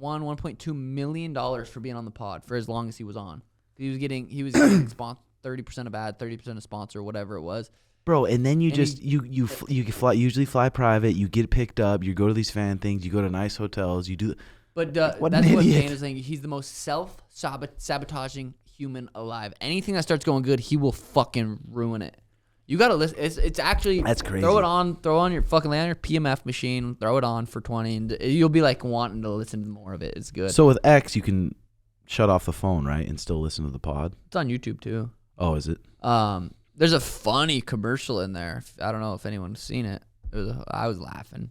won $1.2 million for being on the pod for as long as he was on. He was getting 30% of ad, 30% of sponsor, whatever it was. Bro, and then you usually fly private. You get picked up. You go to these fan things. You go to nice hotels. You do. But that's what Dana's saying. He's the most self-sabotaging human alive. Anything that starts going good, he will fucking ruin it. You gotta listen. It's actually that's crazy. Throw on your fucking lay on your PMF machine. Throw it on for 20, and you'll be like wanting to listen to more of it. It's good. So with X, you can shut off the phone, right, and still listen to the pod. It's on YouTube too. Oh, is it? There's a funny commercial in there. I don't know if anyone's seen it. I was laughing.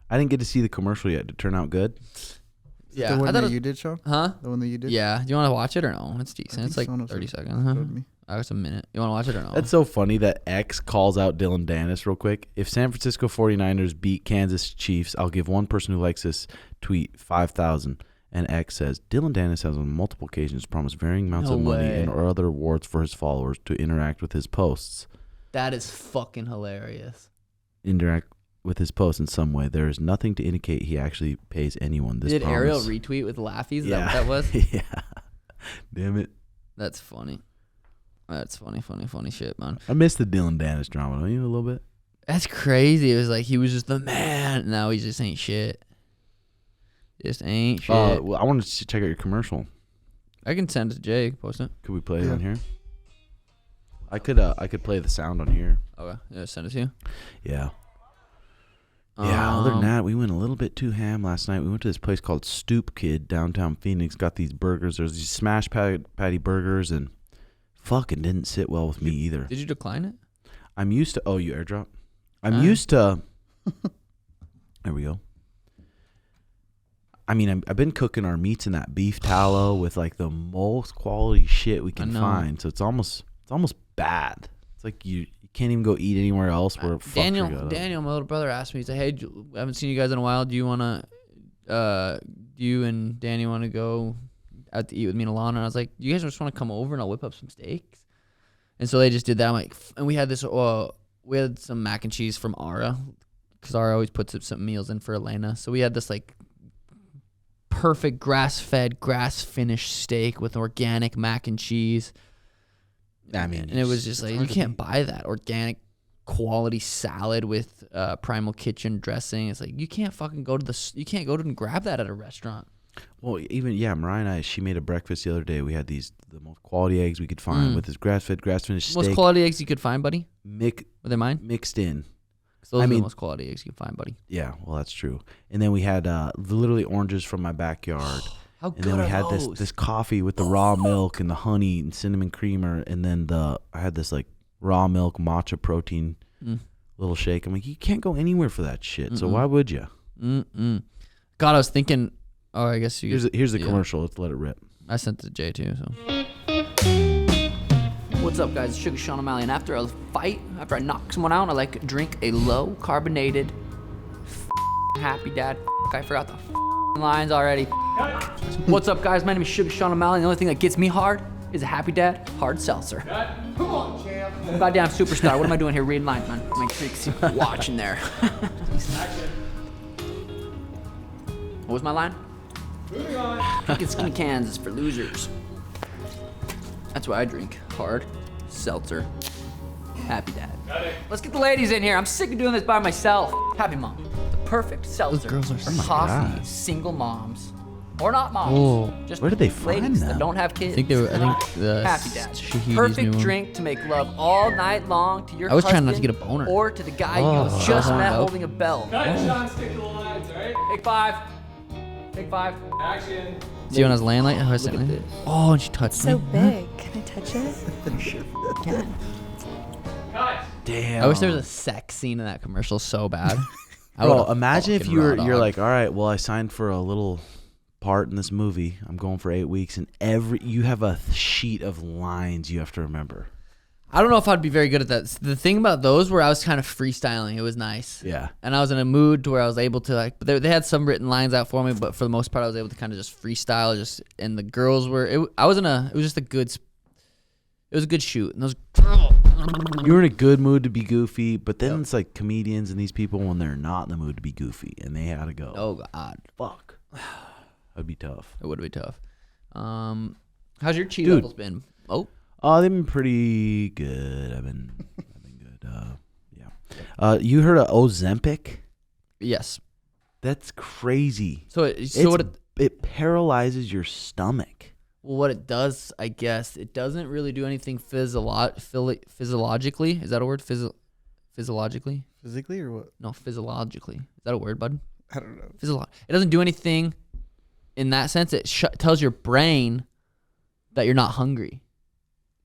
I didn't get to see the commercial yet. Did it turn out good? Yeah, the one that you did, Sean? Huh? The one that you did? Yeah. Do you want to watch it or no? It's decent. It's like 30 seconds. Huh? It's a minute. You want to watch it or no? That's so funny that X calls out Dylan Dennis real quick. If San Francisco 49ers beat Kansas Chiefs, I'll give one person who likes this tweet $5,000. And X says, Dylan Dennis has on multiple occasions promised varying amounts of money and or other rewards for his followers to interact with his posts. That is fucking hilarious. Interact with his posts in some way. There is nothing to indicate he actually pays anyone this Did promise. Ariel retweet with laughies? Is Yeah. that what that was? Yeah. Damn it. That's funny. That's funny shit, man. I miss the Dylan Dennis drama, don't you, a little bit? That's crazy. It was like he was just the man. Now he just ain't shit. Just ain't shit. Well, I wanted to check out your commercial. I can send it to Jay. Post it. Could we play it on here? I could play the sound on here. Okay. Yeah, send it to you. Yeah. Yeah, other than that, we went a little bit too ham last night. We went to this place called Stoop Kid, downtown Phoenix. Got these burgers. There's these smash patty burgers, and fucking didn't sit well with me either. Did you decline it? I'm used to... Oh, you airdrop? I'm used to... There we go. I mean, I've been cooking our meats in that beef tallow with like the most quality shit we can find. So it's almost bad. It's like you can't even go eat anywhere else. Where Daniel, my little brother asked me. He's like, "Hey, I haven't seen you guys in a while. Do you wanna, do you and Danny want to go out to eat with me and Alana?" And I was like, "You guys just want to come over and I'll whip up some steaks." And so they just did that. I'm like, and we had this. We had some mac and cheese from Ara, because Ara always puts some meals in for Elena. So we had this like perfect grass-fed, grass-finished steak with organic mac and cheese. I mean, and it was just like, you can't buy that organic quality salad with Primal Kitchen dressing. It's like, you can't fucking go to and grab that at a restaurant. Well, even Mariah and I, she made a breakfast the other day. We had the most quality eggs we could find with this grass-finished steak. Most quality eggs you could find, buddy? Were they mine? Mixed in. Those are the most quality eggs you can find, buddy. Yeah, well, that's true. And then we had literally oranges from my backyard. How good and then we had those? this coffee with the raw milk and the honey and cinnamon creamer. And then I had this like raw milk matcha protein little shake. I'm like, you can't go anywhere for that shit. So why would you? God, I was thinking. Oh, I guess you. Here's the commercial. Let's let it rip. I sent it to Jay too. So. What's up, guys? It's Sugar Sean O'Malley, and after a fight, after I knock someone out, I like to drink a low carbonated Happy Dad. I forgot the lines already. What's up, guys? My name is Sugar Sean O'Malley, and the only thing that gets me hard is a Happy Dad hard seltzer. Come on, champ. I'm a goddamn superstar. What am I doing here reading lines, man? I'm like watching there. What was my line? Moving on. Drinking skinny cans is for losers. That's why I drink hard seltzer. Happy Dad. Let's get the ladies in here. I'm sick of doing this by myself. Happy Mom. The perfect seltzer girls are Oh my coffee, God. single moms. Or not moms. Just Where did they find ladies them? that don't have kids. I think the Happy Dad. Dad. Perfect drink to make love all night long to your I was trying husband not to get a boner. or to the guy you just met holding a bell. Sean, stick to the lines, alright? Take five. Take five. Action. See when I was laying like, I was Look at like, this. oh, and she touched So me. big. Can I touch it? Can. Cut. Damn. I wish there was a sex scene in that commercial so bad. I Bro, would've imagine if fucking you're raw dogged. like, all right, well, I signed for a little part in this movie. I'm going for 8 weeks, and you have a sheet of lines you have to remember. I don't know if I'd be very good at that. The thing about those where I was kind of freestyling, it was nice. Yeah. And I was in a mood to where I was able to like, but they had some written lines out for me, but for the most part I was able to kind of just freestyle. And the girls were, it was just a good, it was a good shoot. And those, You're in a good mood to be goofy, but then it's like comedians and these people when they're not in the mood to be goofy, and they had to go. oh God. Fuck. That'd be tough. It would be tough. How's your chi Dude. levels been? Oh, They've been pretty good. I've been good. Yeah. You heard of Ozempic? yes. That's crazy. So It paralyzes your stomach. well, what it does, I guess, it doesn't really do anything physiologically. Is that a word? Physiologically? Physically or what? No, physiologically. Is that a word, bud? I don't know. It doesn't do anything in that sense. It tells your brain that you're not hungry,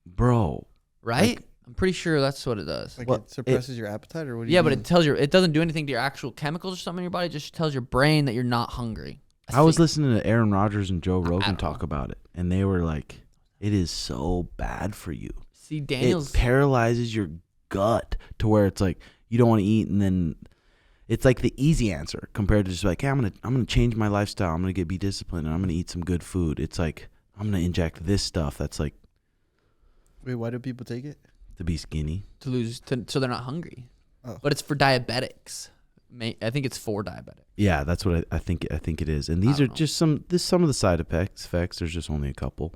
Bro. right? I'm pretty sure that's what it does. Like Well, it suppresses your appetite or what do you Yeah, mean? but it tells it doesn't do anything to your actual chemicals or something in your body. It just tells your brain that you're not hungry. I was think. listening to Aaron Rodgers and Joe Rogan don't talk about it, and they were like, it is so bad for you. See, Daniel's It paralyzes your gut to where it's like you don't want to eat, and then it's like the easy answer compared to just like, hey, I'm gonna change my lifestyle. I'm gonna be disciplined, and I'm gonna eat some good food. It's like I'm gonna inject this stuff that's like Wait, why do people take it? to be skinny. so they're not hungry. Oh. But it's for diabetics. I think it's for diabetics. Yeah, that's what I think it is. And these are just some of the side effects. There's just only a couple: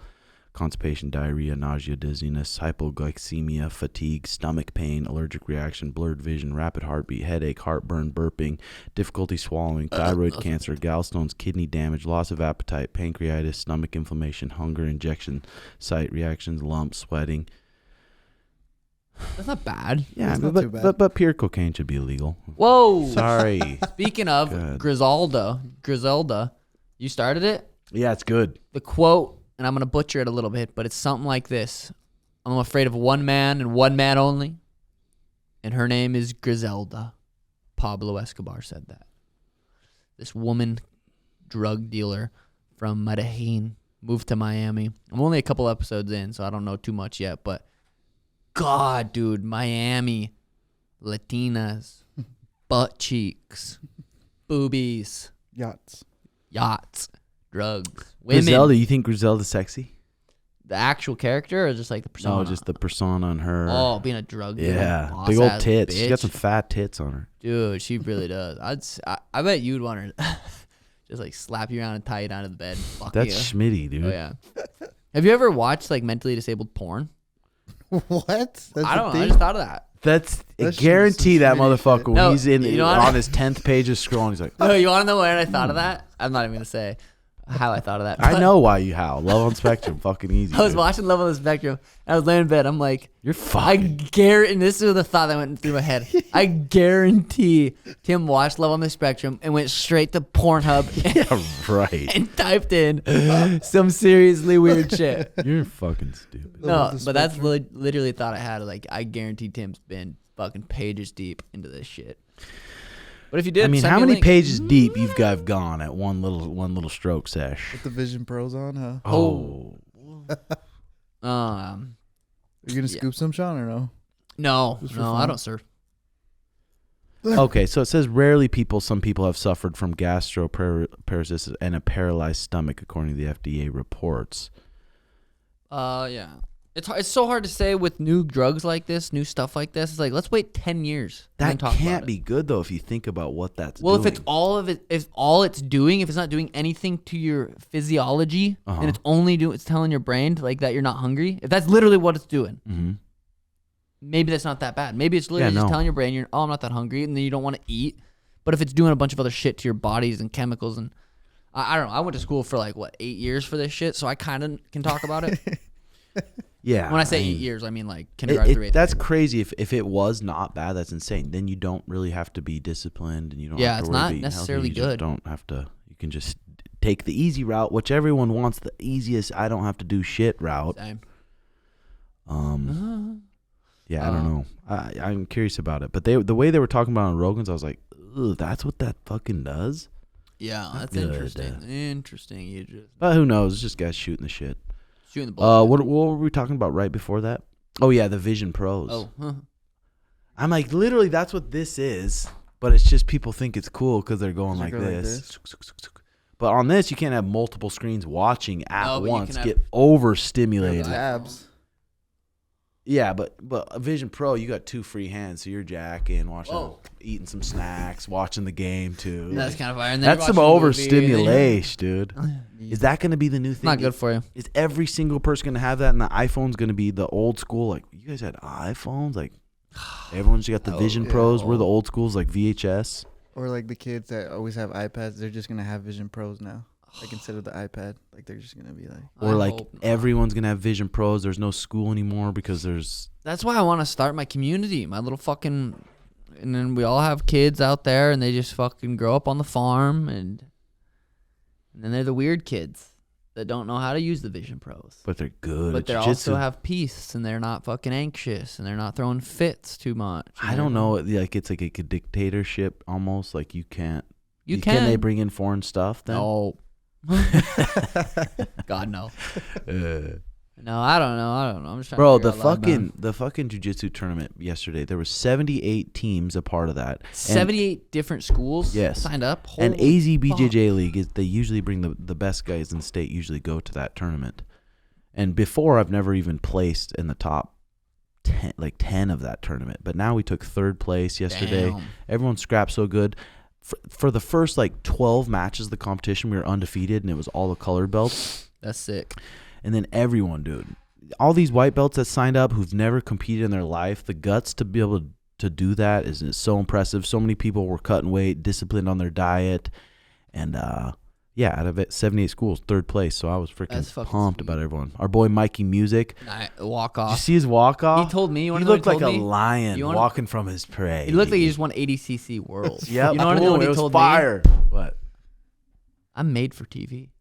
constipation, diarrhea, nausea, dizziness, hypoglycemia, fatigue, stomach pain, allergic reaction, blurred vision, rapid heartbeat, headache, heartburn, burping, difficulty swallowing, thyroid cancer, gallstones, kidney damage, loss of appetite, pancreatitis, stomach inflammation, hunger, injection site reactions, lumps, sweating. That's not bad. Yeah, It's not too bad. but pure cocaine should be illegal. Whoa. Sorry. Speaking of Good. Griselda, you started it? Yeah, it's good. The quote, and I'm going to butcher it a little bit, but it's something like this. I'm afraid of one man and one man only, and her name is Griselda. Pablo Escobar said that. This woman drug dealer from Medellin moved to Miami. I'm only a couple episodes in, so I don't know too much yet, but God, dude, Miami, Latinas, butt cheeks, boobies, Yachts. yachts, drugs, women. Griselda, you think Griselda's sexy? The actual character or just like the persona? No, just the persona on her. Oh, being a drug dealer. yeah, boss big old ass tits. She got bitch. some fat tits on her. Dude, she really does. I bet you'd want her to just like slap you around and tie you down to the bed. Fuck That's you. Schmitty, dude. Oh, yeah. Have you ever watched like mentally disabled porn? What? That's I don't know. the I thing? just thought of that. That's That's guarantee some that Schmitty motherfucker shit. when No, he's in you know what? on his 10th page of scrolling. He's like, No, you want to know when I thought of that? I'm not even gonna say how I thought of that. I but know why you howl. Love on Spectrum, fucking easy. I was dude. watching Love on the Spectrum. And I was laying in bed. I'm like, You're I fucking. guarantee, and this is the thought that went through my head. I guarantee Tim watched Love on the Spectrum and went straight to Pornhub Yeah, right. and typed in some seriously weird shit. You're fucking stupid. No, the but that's literally a thought I had. Like, I guarantee Tim's been fucking pages deep into this shit. But if you did, I mean, send how me a many link. pages deep you've guys gone at one little stroke sesh? With the Vision Pros on, huh? Oh, Are you gonna scoop some, Sean, or no? No, Just for no, I fun? don't serve. okay. So it says rarely some people have suffered from gastroparesis and a paralyzed stomach, according to the FDA reports. Yeah. It's so hard to say with new drugs like this, new stuff like this. It's like, let's wait 10 years. and then That talk can't about be it. good though if you think about what that's Well, doing. if it's all of it, if all it's doing, if it's not doing anything to your physiology, and it's only it's telling your brain like that you're not hungry. If that's literally what it's doing, maybe that's not that bad. Maybe it's literally just telling your brain, I'm not that hungry, and then you don't want to eat. But if it's doing a bunch of other shit to your bodies and chemicals, and I don't know. I went to school for like 8 years for this shit, so I kind of can talk about it. Yeah. When I say 8 mean, years, I mean like kindergarten through eighth that's grade. crazy. If it was not bad, that's insane. Then you don't really have to be disciplined, and you don't. Yeah, have to it's worry not about eating healthy. necessarily You just good. don't have to. You can just take the easy route, which everyone wants the easiest. I don't have to do shit route. Same. Yeah, I don't know. I'm curious about it, but the way they were talking about it on Rogan's, I was like, ugh, that's what that fucking does. Yeah, that's Good. interesting. Interesting. You just But who knows? It's just guys shooting the shit. shooting the ball. What were we talking about right before that? Oh yeah, the Vision Pros. Oh, huh. I'm like, literally, that's what this is. But it's just people think it's cool because they're going like They're going like this. But on this, you can't have multiple screens watching at No, but you once. can Get have- overstimulated. Tabs. Yeah, but a Vision Pro, you got 2 free hands, so you're jacking, eating some snacks, watching the game too. That's kind of fire. And then That's some you're watching a movie, overstimulation, dude. Is that going to be the new thing? Not good for you. Is every single person going to have that, and the iPhone's going to be the old school? Like, you guys had iPhones? Like, everyone's got the Vision Pros. We're the old schools, like VHS. Or like the kids that always have iPads, they're just gonna have Vision Pros now. Like instead of the iPad, like they're just gonna be like. Or like everyone's gonna have Vision Pros. There's no school anymore because there's. That's why I want to start my community, my little fucking, and then we all have kids out there, and they just fucking grow up on the farm, and then they're the weird kids that don't know how to use the Vision Pros. But they're good. But they also have peace, and they're not fucking anxious, and they're not throwing fits too much. I don't know. Like it's like a dictatorship almost. Like you can't. You can. Can they bring in foreign stuff then? No. God no. No, I don't know. I'm just trying Bro, to the fucking jiu-jitsu tournament yesterday, there were 78 teams a part of that. 78 different schools signed up. And AZBJJL League, they usually bring the best guys in the state usually go to that tournament. And before, I've never even placed in the top 10 of that tournament. But now we took 3rd place yesterday. Damn. Everyone scrapped so good. For the first 12 matches of the competition, we were undefeated, and it was all the colored belts. That's sick. And then everyone, dude, all these white belts that signed up who've never competed in their life, the guts to be able to do that is so impressive. So many people were cutting weight, disciplined on their diet, and out of it, 78 schools, 3rd place. So I was freaking pumped about everyone. Our boy Mikey Music, walk off. Did you see his walk off? He told me. He looked like a lion walking from his prey. He looked like he just won ADCC Worlds. Yeah, you know what I mean? He told fire. Me? What? I'm made for TV.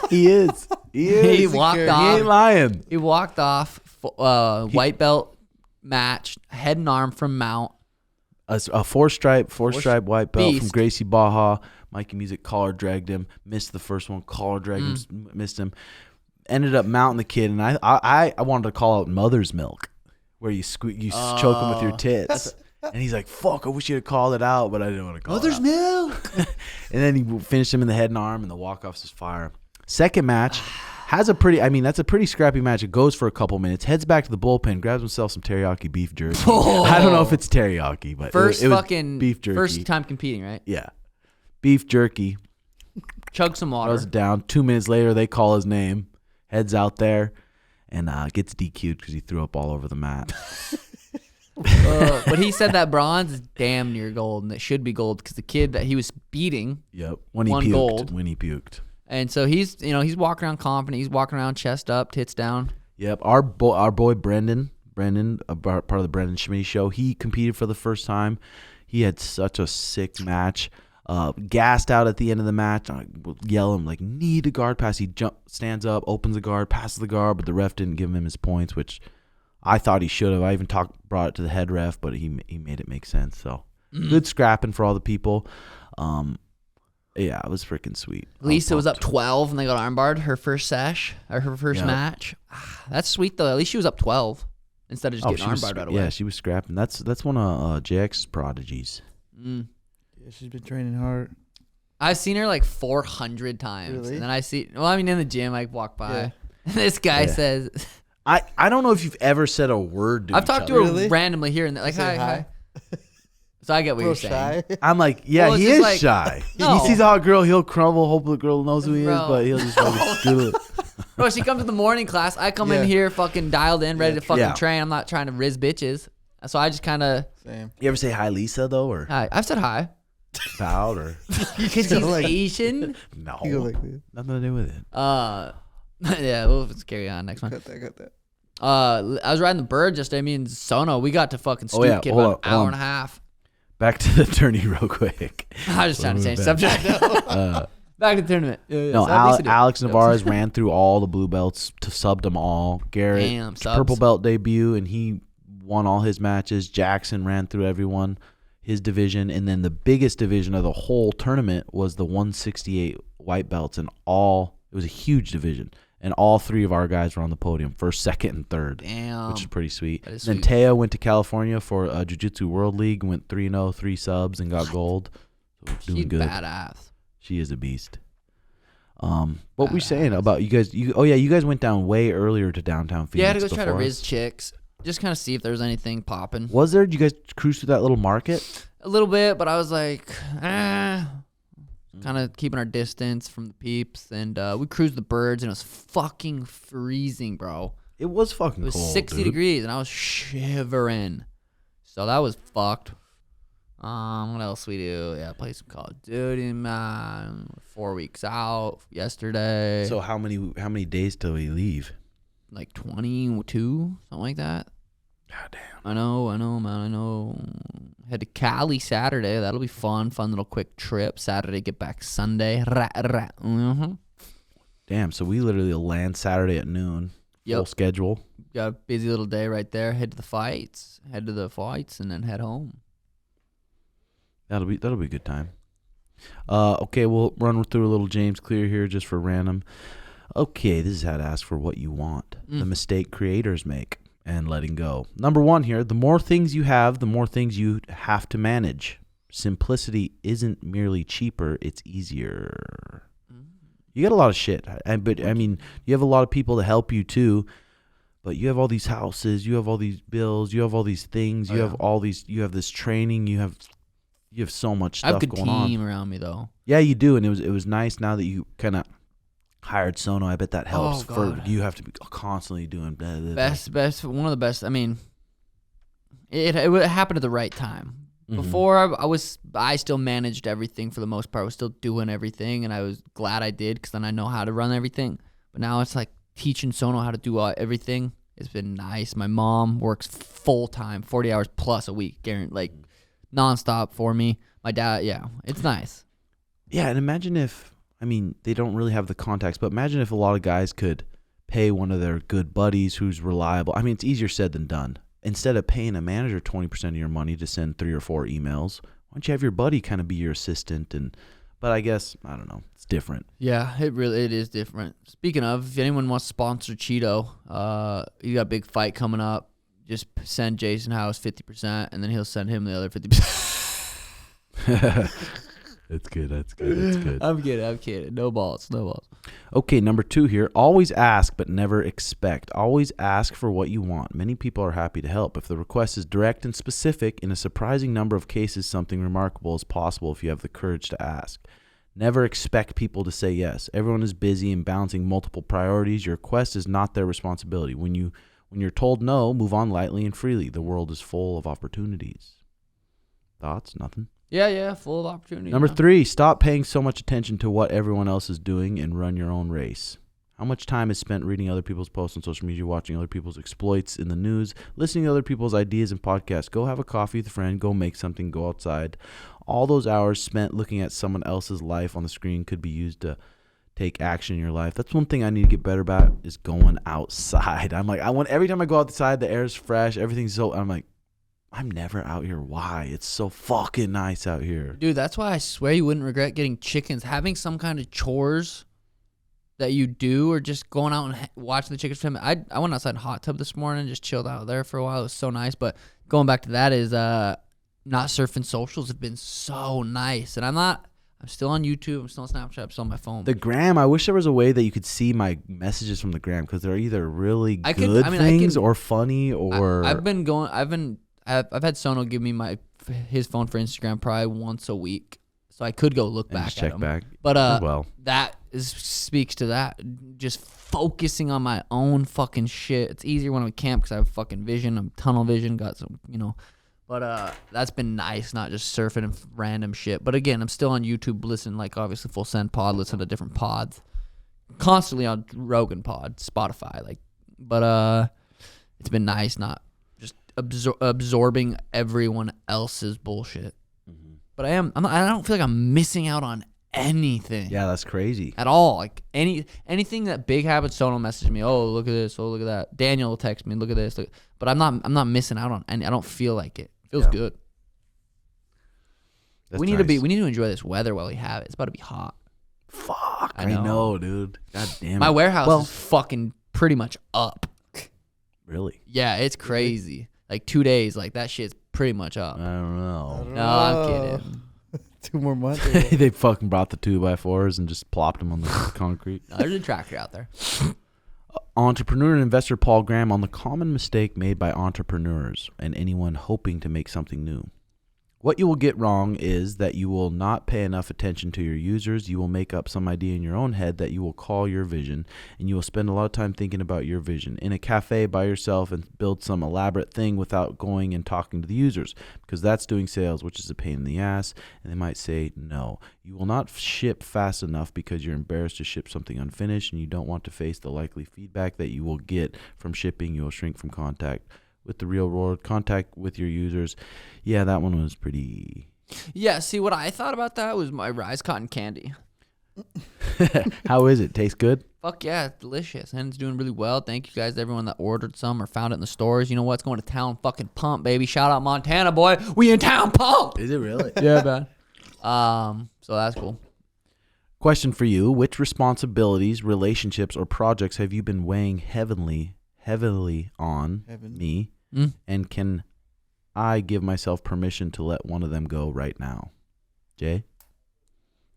He is. He walked off. He ain't lying. He walked off. White belt match, head and arm from Mount. A four-stripe white belt beast. from Gracie Baja. Mikey Music collar dragged him. Missed the first one. Collar dragged him. Missed him. Ended up mounting the kid, and I wanted to call out mother's milk, where you choke him with your tits. And he's like, "Fuck! I wish you had called it out, but I didn't want to call it out." Mother's milk. And then he finished him in the head and arm, and the walk-off's just fire. Second match has a pretty. I mean, that's a pretty scrappy match. It goes for a couple minutes. Heads back to the bullpen, grabs himself some teriyaki beef jerky. I don't know if it's teriyaki, but First it was fucking beef jerky. First time competing, right? Yeah, beef jerky. Chug some water. Goes down. 2 minutes later, they call his name. Heads out there, and gets DQ'd because he threw up all over the mat. But he said that bronze is damn near gold, and it should be gold because the kid that he was beating, when he won puked. gold. When he puked. And so he's walking around confident. He's walking around chest up, tits down. Yep. Our boy Brendan, part of the Brendan Schmitty show, he competed for the first time. He had such a sick match. Gassed out at the end of the match. I yell him like, need a guard pass. He stands up, opens the guard, passes the guard, but the ref didn't give him his points, which I thought he should have. I even brought it to the head ref, but he made it make sense. So good scrapping for all the people. Yeah, it was freaking sweet. Lisa was up 12 and they got armbarred her first sesh or her first match. That's sweet though. At least she was up 12 instead of just getting armbarred right away. Yeah, she was scrapping. That's one of JX's prodigies. Yeah, she's been training hard. I've seen her like 400 times. Really? And then in the gym, I walk by. Yeah. This guy says, I don't know if you've ever said a word to I've talked to her randomly here and there, like, hi. So I get what you're saying. Shy. I'm like, yeah, he is shy. No. He sees a hot girl, he'll crumble, hope the girl knows who he is, but he'll just do it. Bro, she comes to the morning class. I come in here fucking dialed in, ready to fucking train. I'm not trying to riz bitches. So I just kind of... Same. You ever say hi, Lisa, though? Or hi. I've said hi. Proud or... Because he's Asian? No. You go like this. Nothing to do with it. Yeah, we'll just carry on. Next one. Got that. I was riding the bird yesterday. Me and Sono, we got to fucking Stoop Kid about an hour and a half. Back to the tourney real quick. I was just trying to change subject. Back to the tournament. No, Alex Navarez ran through all the blue belts to subbed them all. Garrett, purple belt debut, and he won all his matches. Jackson ran through everyone, his division. And then the biggest division of the whole tournament was the 168 white belts. And it was a huge division. And all 3 of our guys were on the podium, first, second, and third. Damn. Which is pretty sweet. That is then sweet. Teo went to California for a Jiu-Jitsu World League, went 3-0, 3 subs, and got gold. So doing She's good. badass. She is a beast. What were we saying about you guys? You guys went down way earlier to downtown Phoenix. Yeah, to go try to riz chicks. just kind of see if there's anything popping. Was there? Did you guys cruise through that little market? A little bit, but I was like, kind of keeping our distance from the peeps. And we cruised the birds, and it was fucking freezing, bro. It was fucking It was cold, 60 dude. degrees, and I was shivering. So that was fucked. What else we do? Yeah, play some Call of Duty, man. 4 weeks out yesterday. So how many days till we leave? Like 22, something like that. God damn. I know, man. I know. Head to Cali Saturday. That'll be fun. Fun little quick trip. Saturday, get back Sunday. Damn. So we literally land Saturday at noon. Full schedule. Got a busy little day right there. Head to the fights. And then head home. That'll be a good time. Okay, we'll run through a little James Clear here just for random. Okay, this is how to ask for what you want. The mistake creators make and letting go. Number 1 here, the more things you have, the more things you have to manage. Simplicity isn't merely cheaper, it's easier. You got a lot of shit. But I mean, you have a lot of people to help you too. But you have all these houses, you have all these bills, you have all these things, you have this training, you have so much stuff going on. I have a good team around me though. Yeah, you do, and it was nice now that you kind of hired Sono. I bet that helps. You have to be constantly doing best, one of the best. I mean, it happened at the right time. Mm-hmm. Before I still managed everything for the most part. I was still doing everything, and I was glad I did because then I know how to run everything. But now it's like teaching Sono how to do everything. It's been nice. My mom works full time, 40 hours plus a week, like nonstop for me. My dad, it's nice. Yeah, and imagine if, I mean, they don't really have the contacts, but imagine if a lot of guys could pay one of their good buddies who's reliable. I mean, it's easier said than done. Instead of paying a manager 20% of your money to send 3 or 4 emails, why don't you have your buddy kind of be your assistant? But I guess, I don't know, it's different. Yeah, it is different. Speaking of, if anyone wants to sponsor Cheeto, you got a big fight coming up. Just send Jason House 50%, and then he'll send him the other 50%. That's good. I'm kidding. No balls. Okay, number 2 here. Always ask, but never expect. Always ask for what you want. Many people are happy to help. If the request is direct and specific, in a surprising number of cases, something remarkable is possible if you have the courage to ask. Never expect people to say yes. Everyone is busy and balancing multiple priorities. Your request is not their responsibility. When you're told no, move on lightly and freely. The world is full of opportunities. Thoughts? Nothing? Yeah, full of opportunity. Number 3, stop paying so much attention to what everyone else is doing and run your own race. How much time is spent reading other people's posts on social media, watching other people's exploits in the news, listening to other people's ideas and podcasts? Go have a coffee with a friend, go make something, go outside. All those hours spent looking at someone else's life on the screen could be used to take action in your life. That's one thing I need to get better about is going outside. I'm like, every time I go outside, the air is fresh, everything's I'm like, I'm never out here. Why? It's so fucking nice out here. Dude, that's why I swear you wouldn't regret getting chickens. Having some kind of chores that you do or just going out and watching the chickens swim. I went outside in a hot tub this morning, just chilled out there for a while. It was so nice. But going back to that is not surfing socials have been so nice. And I'm still on YouTube. I'm still on Snapchat. I'm still on my phone. The gram, I wish there was a way that you could see my messages from the gram because they're either really good things or funny or... I've had Sono give me his phone for Instagram probably once a week, so I could go look back at him. Back. But speaks to that. Just focusing on my own fucking shit. It's easier when I'm at camp because I have fucking vision. I'm tunnel vision. Got some, But that's been nice, not just surfing and random shit. But again, I'm still on YouTube, listening, like obviously FullSend Pod, listen to different pods, constantly on Rogan Pod, Spotify, But it's been nice, not absorbing everyone else's bullshit. Mm-hmm. But I don't feel like I'm missing out on anything. Yeah, that's crazy. At all. Like anything that Big Habit Sono messaged me, oh look at this, oh look at that. Daniel will text me, look at this. But I'm not missing out on any. I don't feel like it. It feels good. We need to enjoy this weather while we have it. It's about to be hot. Fuck. I know, dude. God damn it. My warehouse is fucking pretty much up. Really? Yeah, it's crazy. Like 2 days, that shit's pretty much up. I don't know. No, I'm kidding. 2 more months. They fucking brought the 2x4s and just plopped them on the concrete. No, there's a tractor out there. entrepreneur and investor Paul Graham on the common mistake made by entrepreneurs and anyone hoping to make something new. What you will get wrong is that you will not pay enough attention to your users. You will make up some idea in your own head that you will call your vision, and you will spend a lot of time thinking about your vision in a cafe by yourself and build some elaborate thing without going and talking to the users, because that's doing sales, which is a pain in the ass, and they might say no. You will not ship fast enough because you're embarrassed to ship something unfinished, and you don't want to face the likely feedback that you will get from shipping. You will shrink from contact with the real world, contact with your users. Yeah, that one was pretty... Yeah, see, what I thought about that was my Rise Cotton Candy. How is it? Taste good? Fuck yeah, it's delicious. And it's doing really well. Thank you guys to everyone that ordered some or found it in the stores. You know what's going to town fucking pump, baby. Shout out Montana, boy. We in town pump. Is it really? Yeah, man. So that's cool. Question for you. Which responsibilities, relationships, or projects have you been weighing heavily on me? And can I give myself permission to let one of them go right now? Jay?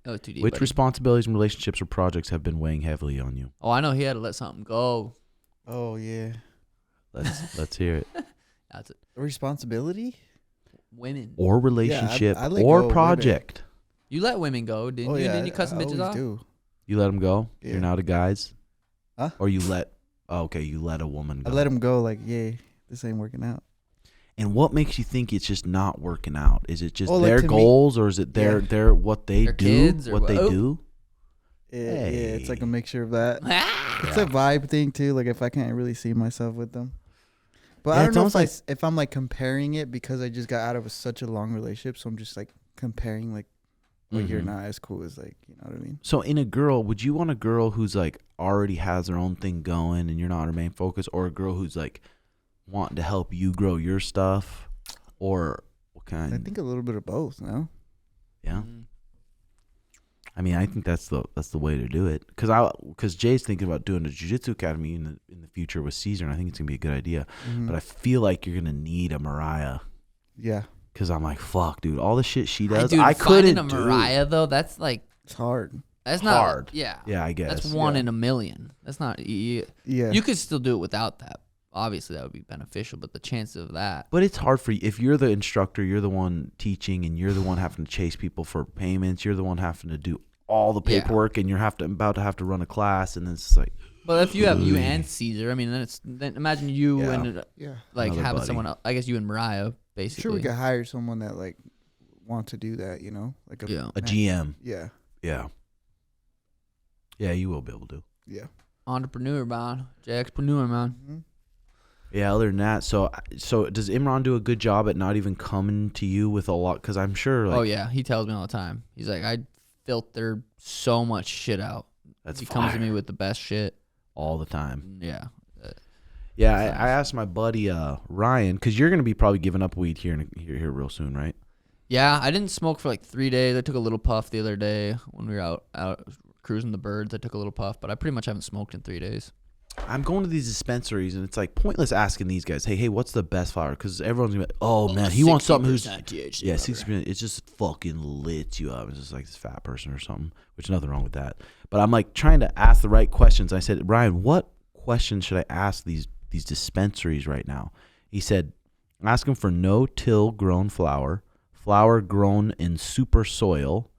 Oh, too deep, Which buddy. responsibilities, relationships, or projects have been weighing heavily on you? Oh, I know he had to let something go. Oh yeah. Let's hear it. That's it. Responsibility? Women. Or relationship, I let or go of project. You let women go, didn't you? Didn't you cut some I bitches always off? do. You let them go? Yeah. You're not a guys? Huh? Or you let... Oh, okay, you let a woman go. I let him go like, yeah, this ain't working out. And what makes you think it's just not working out? Is it just Oh, like their to me- goals, or is it their what they Their do? kids or What they what? do? Yeah, it's like a mixture of that. Ah! It's a vibe thing too. Like if I can't really see myself with them, but Yeah, I don't it's know almost if I'm like comparing it because I just got out of such a long relationship, so I'm just like comparing like, well, you're Mhm. not as cool as like, you know what I mean? So in a girl, would you want a girl who's like already has her own thing going and you're not her main focus, or a girl who's like wanting to help you grow your stuff, or what kind? I think a little bit of both. No, Yeah. I mean, I think that's the way to do it. Because Jay's thinking about doing a jiu-jitsu academy in the future with Caesar, and I think it's gonna be a good idea. But I feel like you're gonna need a Mariah. Yeah, Because I'm like, fuck, dude, all the shit she does, Dude, I couldn't finding a Mariah though. That's like it's hard. that's not hard. Yeah, Yeah, I guess. that's one in a million. That's not. You Yeah, could still do it without that. Obviously, that would be beneficial, but the chance of that. But it's hard for you. If you're the instructor, you're the one teaching, and you're the one having to chase people for payments, you're the one having to do all the Yeah. paperwork, and you're about to have to run a class, and then it's like, But if you have you and Caesar, I mean, then imagine you Yeah. and yeah. like Another having buddy. someone else. I guess you and Mariah, I'm basically. sure we could hire someone that like want to do that. You know, like Yeah. a GM. Yeah, Yeah. Yeah, you will be able to. yeah. Entrepreneur, man. Jackpreneur, man. Mm-hmm. Yeah, other than that, so does Imran do a good job at not even coming to you with a lot? Because I'm sure, like, Oh yeah, he tells me all the time. He's like, I filter so much shit out. That's he comes to fire. me with the best shit. all the time. Yeah. Yeah, I asked my buddy Ryan, because you're going to be probably giving up weed here real soon, right? Yeah, I didn't smoke for like 3 days. I took a little puff the other day when we were out cruising the birds. I took a little puff, but I pretty much haven't smoked in 3 days. I'm going to these dispensaries, and it's like pointless asking these guys, hey, what's the best flower? Because everyone's going to be like, oh, man, he wants something who's... THC. Yeah, 60%. It's just fucking lit you up. It's just like this fat person or something, which nothing wrong with that. But I'm like trying to ask the right questions. I said, Ryan, what questions should I ask these dispensaries right now? He said, ask them for no-till grown flower, flower grown in super soil,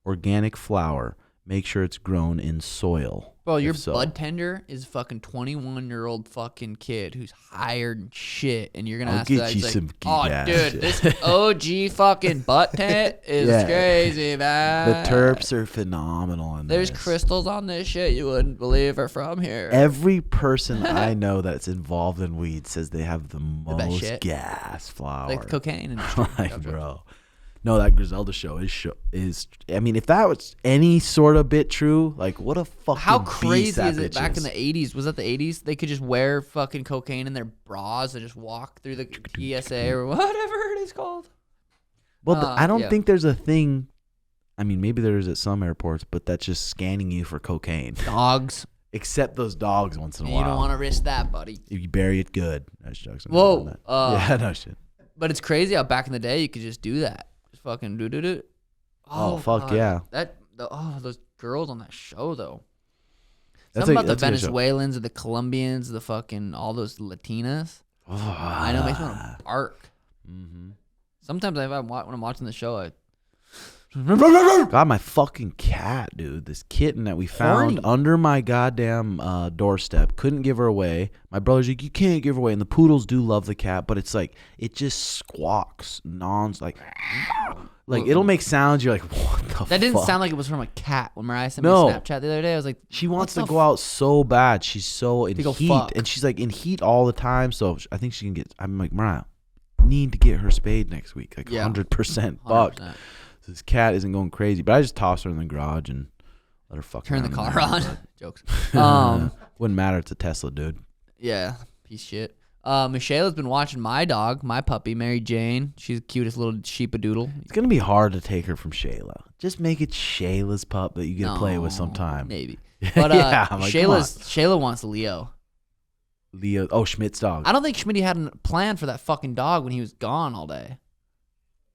organic flower. Make sure it's grown in soil. Bro, your If so. bud tender is fucking 21-year-old fucking kid who's hired and shit, and you're gonna I'll ask get that. you He's some like, oh, geek-ass dude, shit." this OG fucking butt tent is Yeah. crazy, man. The terps are phenomenal in There's this. crystals on this shit you wouldn't believe are from here. Every person I know that's involved in weed says they have the best most shit. gas flower. Like cocaine and Like, bro. No, that Griselda show is. I mean, if that was any sort of bit true, like, what a fucking How beast crazy that is it bitch back in is. the 80s? Was that the 80s? They could just wear fucking cocaine in their bras and just walk through the TSA or whatever it is called. Well, I don't yeah. think there's a thing. I mean, maybe there is at some airports, but that's just scanning you for cocaine. Dogs. Except those dogs once in a You while. don't want to risk that, buddy. If you bury it good. That's jokes. I'm Whoa, not doing that. uh, yeah, no shit. But it's crazy how back in the day you could just do that. Just fucking do. Oh, fuck yeah. Those girls on that show though. Something about the that's a good show. Venezuelans, or the Colombians, the fucking all those Latinas. I know, it makes me want to bark. Mm-hmm. Sometimes when I'm watching the show, I God, my fucking cat, dude. This kitten that we found Horny. under my goddamn doorstep. Couldn't give her away. My brother's like, you can't give her away. And the poodles do love the cat, but it's like, it just squawks like it'll make sounds. You're like, what the fuck? that didn't sound like it was from a cat. When Mariah sent No. me a Snapchat the other day, I was like, She wants what to the go out so bad. She's so in To go heat. fuck. And she's like in heat all the time. So I think she can get, I'm like, Mariah, need to get her spayed next week. Like Yeah. 100% fuck. 100%. So this cat isn't going crazy. But I just toss her in the garage and let her fuck Turn the around in car there. on. Jokes. Wouldn't matter. It's a Tesla, dude. Yeah, piece of shit. Michela's been watching my dog, my puppy, Mary Jane. She's the cutest little sheepadoodle. It's going to be hard to take her from Shayla. Just make it Shayla's pup that you get to play with sometime. Maybe. But Yeah, I'm like, Shayla wants Leo. Leo. Oh, Schmidt's dog. I don't think Schmitty had a plan for that fucking dog when he was gone all day.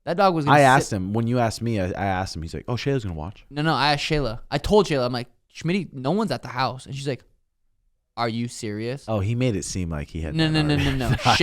That dog was gonna I asked him. When you asked me, I asked him. He's like, oh, Shayla's going to watch. No, I asked Shayla. I told Shayla, I'm like, Schmitty, no one's at the house. And she's like, are you serious? Oh, he made it seem like he had No. that already.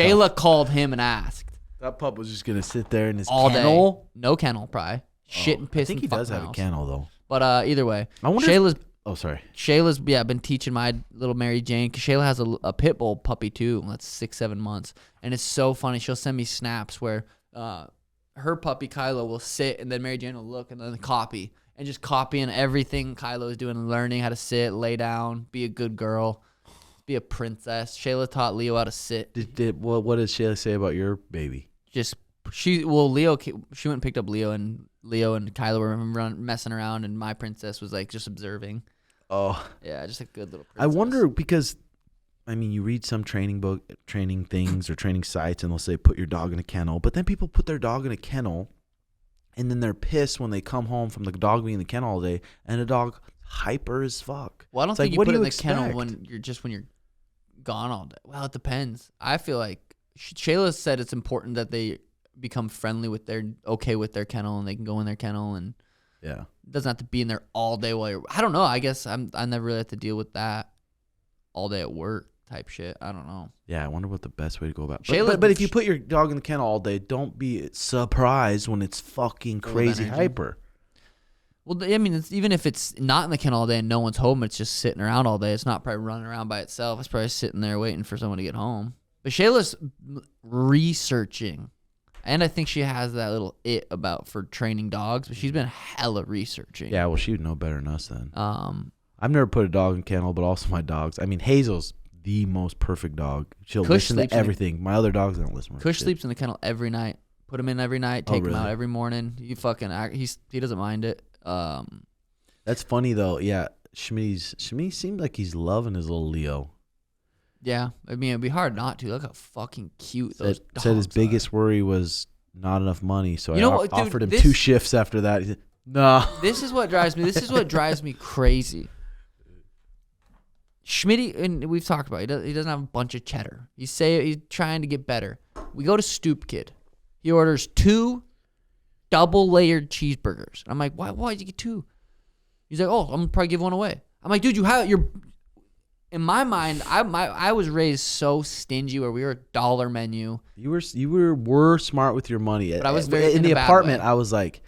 Shayla called him and asked. That pup was just going to sit there in his All kennel. day. No kennel, probably. Shit and piss I think he in the does fucking have a house. kennel, though. But either way, I wonder Oh, sorry. Shayla's been teaching my little Mary Jane, because Shayla has a pit bull puppy too. That's 6-7 months, and it's so funny. She'll send me snaps where her puppy Kylo will sit, and then Mary Jane will look and then copy, and just copying everything Kylo is doing, and learning how to sit, lay down, be a good girl, be a princess. Shayla taught Leo how to sit. What did Shayla say about your baby? Leo, she went and picked up Leo and Kylo were messing around, and my princess was like just observing. Oh, Yeah, just a good little princess. I wonder because, I mean, you read some training things or training sites, and they'll say put your dog in a kennel, but then people put their dog in a kennel, and then they're pissed when they come home from the dog being in the kennel all day, and the dog hyper as fuck. Well, I don't It's think like, you what put do it in you the kennel expect? when you're gone all day. Well, it depends. I feel like Shayla said it's important that they become friendly with their their kennel, and they can go in their kennel, and Yeah. it doesn't have to be in there all day while you're. I don't know. I guess I never really have to deal with that all day at work type shit. I don't know. Yeah, I wonder what the best way to go about it. Shayla- But if you put your dog in the kennel all day, don't be surprised when it's fucking Full of crazy energy. hyper. Well, I mean, even if it's not in the kennel all day and no one's home, it's just sitting around all day. It's not probably running around by itself. It's probably sitting there waiting for someone to get home. But Shayla's researching, and I think she has that little for training dogs. But she's been hella researching. Yeah, well, she would know better than us then. Um, I've never put a dog in kennel, but also my dogs. I mean, Hazel's the most perfect dog. She'll Kush listen sleeps to in everything. My other dogs don't listen to Kush shit. sleeps in the kennel every night. Put him in every night. Take him really? out every morning. He doesn't mind it. That's funny though. Yeah, Schmitty seems like he's loving his little Leo. Yeah, I mean, it'd be hard not to. Look how fucking cute those dogs Said his are. biggest worry was not enough money, so You I know what, dude, offered him this- 2 shifts after that. He said, no. This is what drives me. This is what drives me crazy. Schmitty, and we've talked about it, he doesn't have a bunch of cheddar. He's trying to get better. We go to Stoop Kid. He orders 2 double-layered cheeseburgers. I'm like, why'd you get 2? He's like, oh, I'm going to probably give one away. I'm like, dude, in my mind, I was raised so stingy where we were a dollar menu. You were smart with your money. But I was in in the a bad apartment. way. I was like,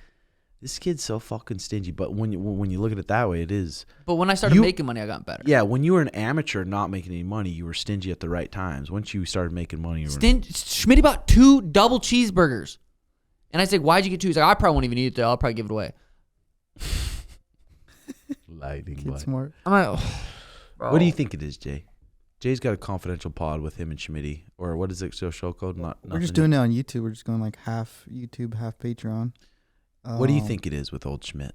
this kid's so fucking stingy. But when you look at it that way, it is. But when I started making money, I got better. Yeah, when you were an amateur not making any money, you were stingy at the right times. Once you started making money, you were Schmitty bought 2 double cheeseburgers. And I said, why'd you get 2? He's like, I probably won't even eat it, though. I'll probably give it away. lighting. Kid smart. I'm like, What do you think it is, Jay? Jay's got a confidential pod with him and Schmitty, or what is it? Show code? We're just doing it on YouTube. We're just going like half YouTube, half Patreon. What do you think it is with old Schmidt?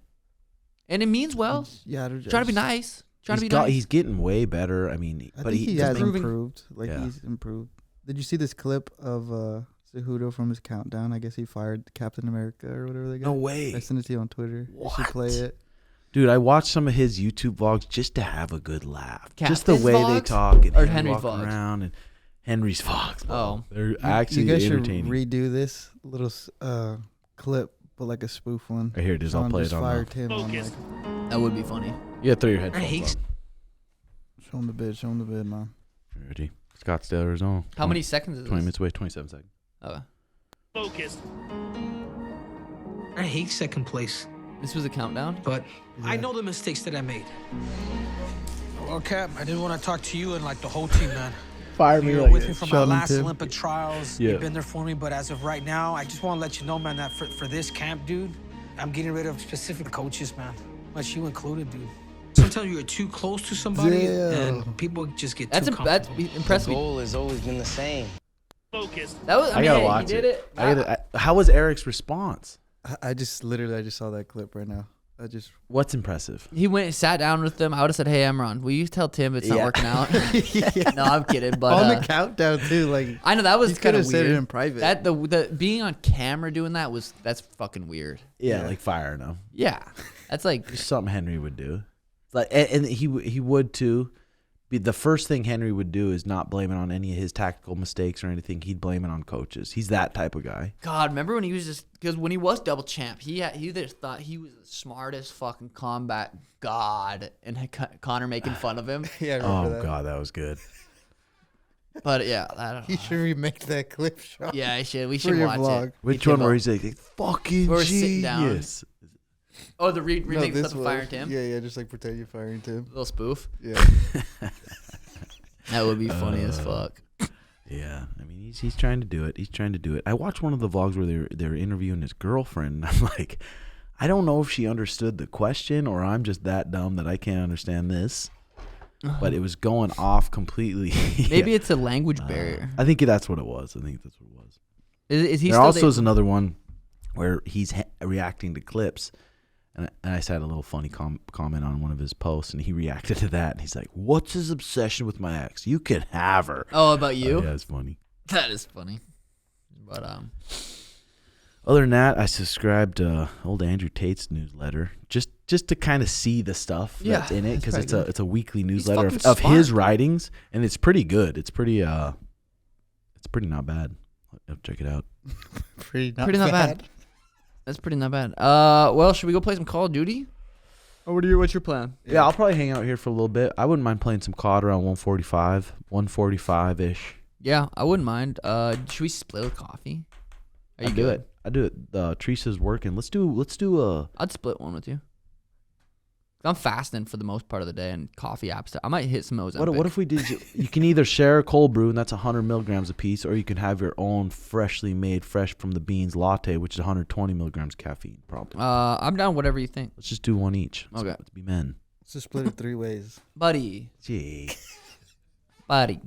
and it means well. Yeah, Trying to be nice. Trying to be nice. He's getting way better. I mean, I but think he has improving. improved. Like Yeah. he's improved. Did you see this clip of Cejudo from his countdown? I guess he fired Captain America or whatever they got. no way. I sent it to you on Twitter. You should play it. Dude, I watched some of his YouTube vlogs just to have a good laugh. Cat just the Fizz way they vlogs? talk and Or him Henry's walking vlogs? around and Henry's vlogs. Bro. Oh. They're actually you guys entertaining. should redo this little clip, but like a spoof one. Right, here it is. I'll Sean play just it on fired the- him on like That would be funny. Yeah, throw your headphones on. Show him the bid. Show him the bid, man. Ready? Scottsdale, Arizona. How many seconds is 20 this? minutes away, 27 seconds. Okay. Focused. I hate second place. This was a countdown? But I know the mistakes that I made. Well, Cap, I didn't want to talk to you and like the whole team, man. Fire me You were like with me this. for my Sheldon last Tim. Olympic trials. Yeah. You've been there for me, but as of right now, I just want to let you know, man, that for this camp, dude, I'm getting rid of specific coaches, man. Much you included, dude. Sometimes you're too close to somebody and people just get That's too comfortable. that's impressive. The goal has always been the same. Focused. That was. I I mean, gotta hey, watch he did it. How was Eric's response? I just saw that clip right now. What's impressive? He went and sat down with them. I would have said, "Hey, Emron, will you tell Tim it's not Yeah. working out?" No, I'm kidding. But on the countdown too, like I know that was he could kind have of said weird. it in private. That the being on camera doing that's fucking weird. Yeah, like firing him. Yeah, that's like Just something Henry would do. Like, and he would too. Be the first thing Henry would do is not blame it on any of his tactical mistakes or anything. He'd blame it on coaches. He's that type of guy. God. Remember when he was just because when he was double champ, he just thought he was the smartest fucking combat god, and had Connor making fun of him. yeah, I remember Oh that. God, that was good. But yeah, I don't know. He should remake that clip shot. Yeah, I should. We for should your watch vlog. it. Which Me one too, where but- he's like fucking Where we're sitting down. genius? Oh, the remake this stuff of Fire Tim. Yeah, just like pretend you're firing Tim. Little spoof. Yeah. That would be funny as fuck. Yeah, I mean he's trying to do it. He's trying to do it. I watched one of the vlogs where they're interviewing his girlfriend. And I'm like, I don't know if she understood the question or I'm just that dumb that I can't understand this. But it was going off completely. Maybe it's a language barrier. I think that's what it was. I think that's what it was. Is he There still also the- is another one where he's reacting to clips. And I said a little funny comment on one of his posts, and he reacted to that. And he's like, "What's his obsession with my ex? You can have her." Oh, about you? Yeah, it's funny. That is funny. But Other than that, I subscribed to old Andrew Tate's newsletter just to kind of see the stuff that's in it, because it's a weekly newsletter fucking of his smart. writings, and it's pretty good. It's pretty not bad. Check it out. Pretty not bad. That's pretty not bad. Well, should we go play some Call of Duty? Or what's your plan? Yeah, I'll probably hang out here for a little bit. I wouldn't mind playing some COD around 145 ish. Yeah, I wouldn't mind. Should we split with coffee? Are you I good? do it. Teresa's working. Let's do a. I'd split one with you. I'm fasting for the most part of the day, and coffee apps. I might hit some Ozempic. What if we did? You can either share a cold brew, and that's 100 milligrams a piece, or you can have your own freshly made, fresh from the beans latte, which is 120 milligrams caffeine. Probably. I'm down. Whatever you think, Let's just do one each. Okay. Let's be men. Let's just split it 3 ways. buddy. Gee. Buddy.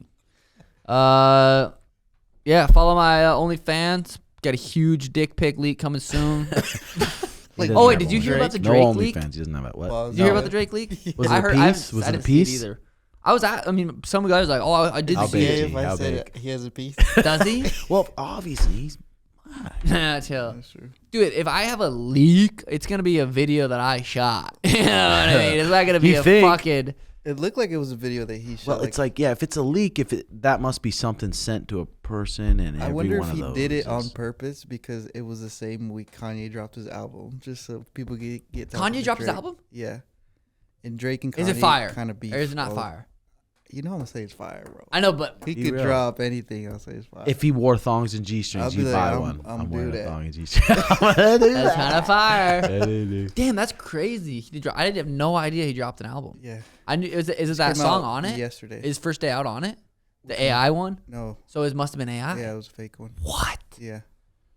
Yeah. Follow my OnlyFans. Got a huge dick pic leak coming soon. He doesn't Oh wait, have did you one. hear about the No Drake leak? OnlyFans. He doesn't have it. What? Well, Did you hear about the Drake leak? Was it I a heard. piece? I Was it a didn't see it piece? either. I was at. I mean, some guy was like, "Oh, I did How see big? it." if I How said big? it, he has a piece. Does he? Well, obviously he's. Nah, chill. That's true. Dude, if I have a leak, it's gonna be a video that I shot. You know what I mean? It's not gonna be You a think? fucking. It looked like it was a video that he shot. Well, it's like, yeah, if it's a leak, that must be something sent to a person, and I every wonder one if of he those did it on is- purpose because it was the same week Kanye dropped his album, just so people get talking Kanye to dropped his Drake. album? Yeah. And Drake and Kanye Is it fire? kind of beef. Or is it not all- fire? You know I'm gonna say it's fire, bro. I know, but He Be could real. drop anything. I'll say it's fire. If he wore thongs and I'll G-strings, be you'd like, buy I'm- one. I'm I'm wearing do a that. thong and G-string. I'm gonna do that's that. kind of fire. Yeah, they do. Damn, that's crazy. I didn't have no idea he dropped an album. Yeah. I knew. Is it Just that came song out on it? Yesterday. His first day out on it? The AI one? No. So it must have been AI. Yeah, it was a fake one. What? Yeah.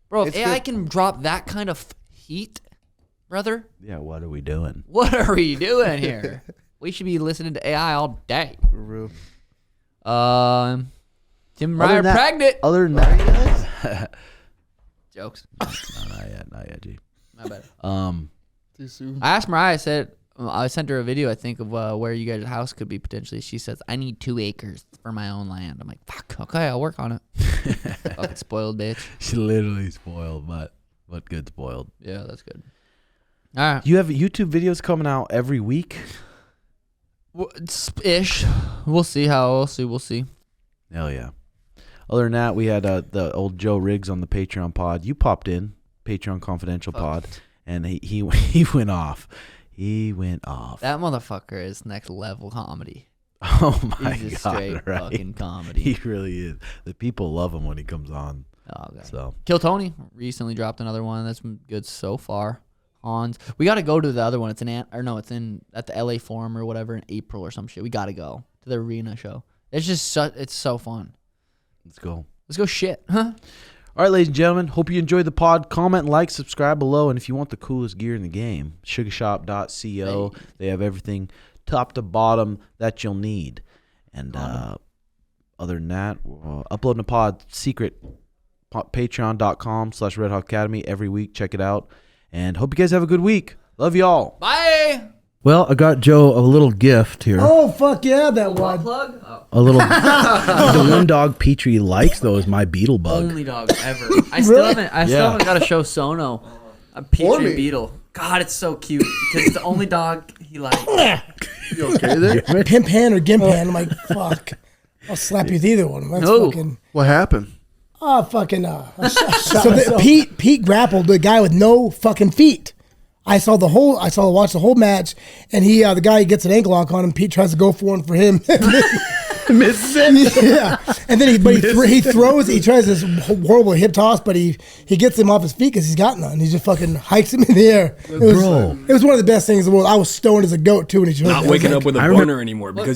Bro, if It's AI good. can drop that kind of heat, brother, Yeah, what are we doing? what are we doing here? We should be listening to AI all day. For real. Tim Other Ryan than that- pregnant. Other than that, Jokes. no, not yet, G. My bad. Too soon. I asked Mariah, I sent her a video, I think, of where you guys' house could be potentially. She says, I need 2 acres for my own land. I'm like, fuck, okay, I'll work on it. Fucking spoiled bitch. She's literally spoiled, but good spoiled. Yeah, that's good. All right. You have YouTube videos coming out every week? Well, ish. We'll see. We'll see. Hell yeah. Other than that, we had the old Joe Riggs on the Patreon pod. You popped in, Patreon Confidential pod, and he went off. He went off. That motherfucker is next level comedy. Oh my He's just God, straight right? fucking comedy. He really is. The people love him when he comes on. Oh, okay. So Kill Tony recently dropped another one that's been good so far. Hans, we got to go to the other one. It's in at the LA Forum or whatever in April or some shit. We got to go to the arena show. It's just it's so fun. let's go. Let's go shit, huh? All right, ladies and gentlemen, hope you enjoyed the pod. Comment, like, subscribe below. And if you want the coolest gear in the game, sugarshop.co. Hey. They have everything top to bottom that you'll need. And other than that, uploading the pod secret, patreon.com/RedHawk Academy every week. Check it out. And hope you guys have a good week. Love y'all. Bye. Well, I got Joe a little gift here. Oh, fuck yeah, that one. Plug? Oh. A little. The one dog Petrie likes, though, is my beetle bug. Only dog ever. I still haven't got to show Sono a Petri beetle. God, it's so cute because it's the only dog he likes. You okay there? Pimp hand or gimp hand? I'm like, fuck. I'll slap you with either one. That's fucking. What happened? Oh, fucking. So Pete grappled the guy with no fucking feet. Watched the whole match, and the guy gets an ankle lock on him. Pete tries to go for him. Misses it. Yeah, and then he tries this horrible hip toss, but he gets him off his feet because he's got none. He just fucking hikes him in the air. It was one of the best things in the world. I was stoned as a goat too when he showed not waking up with a boner anymore because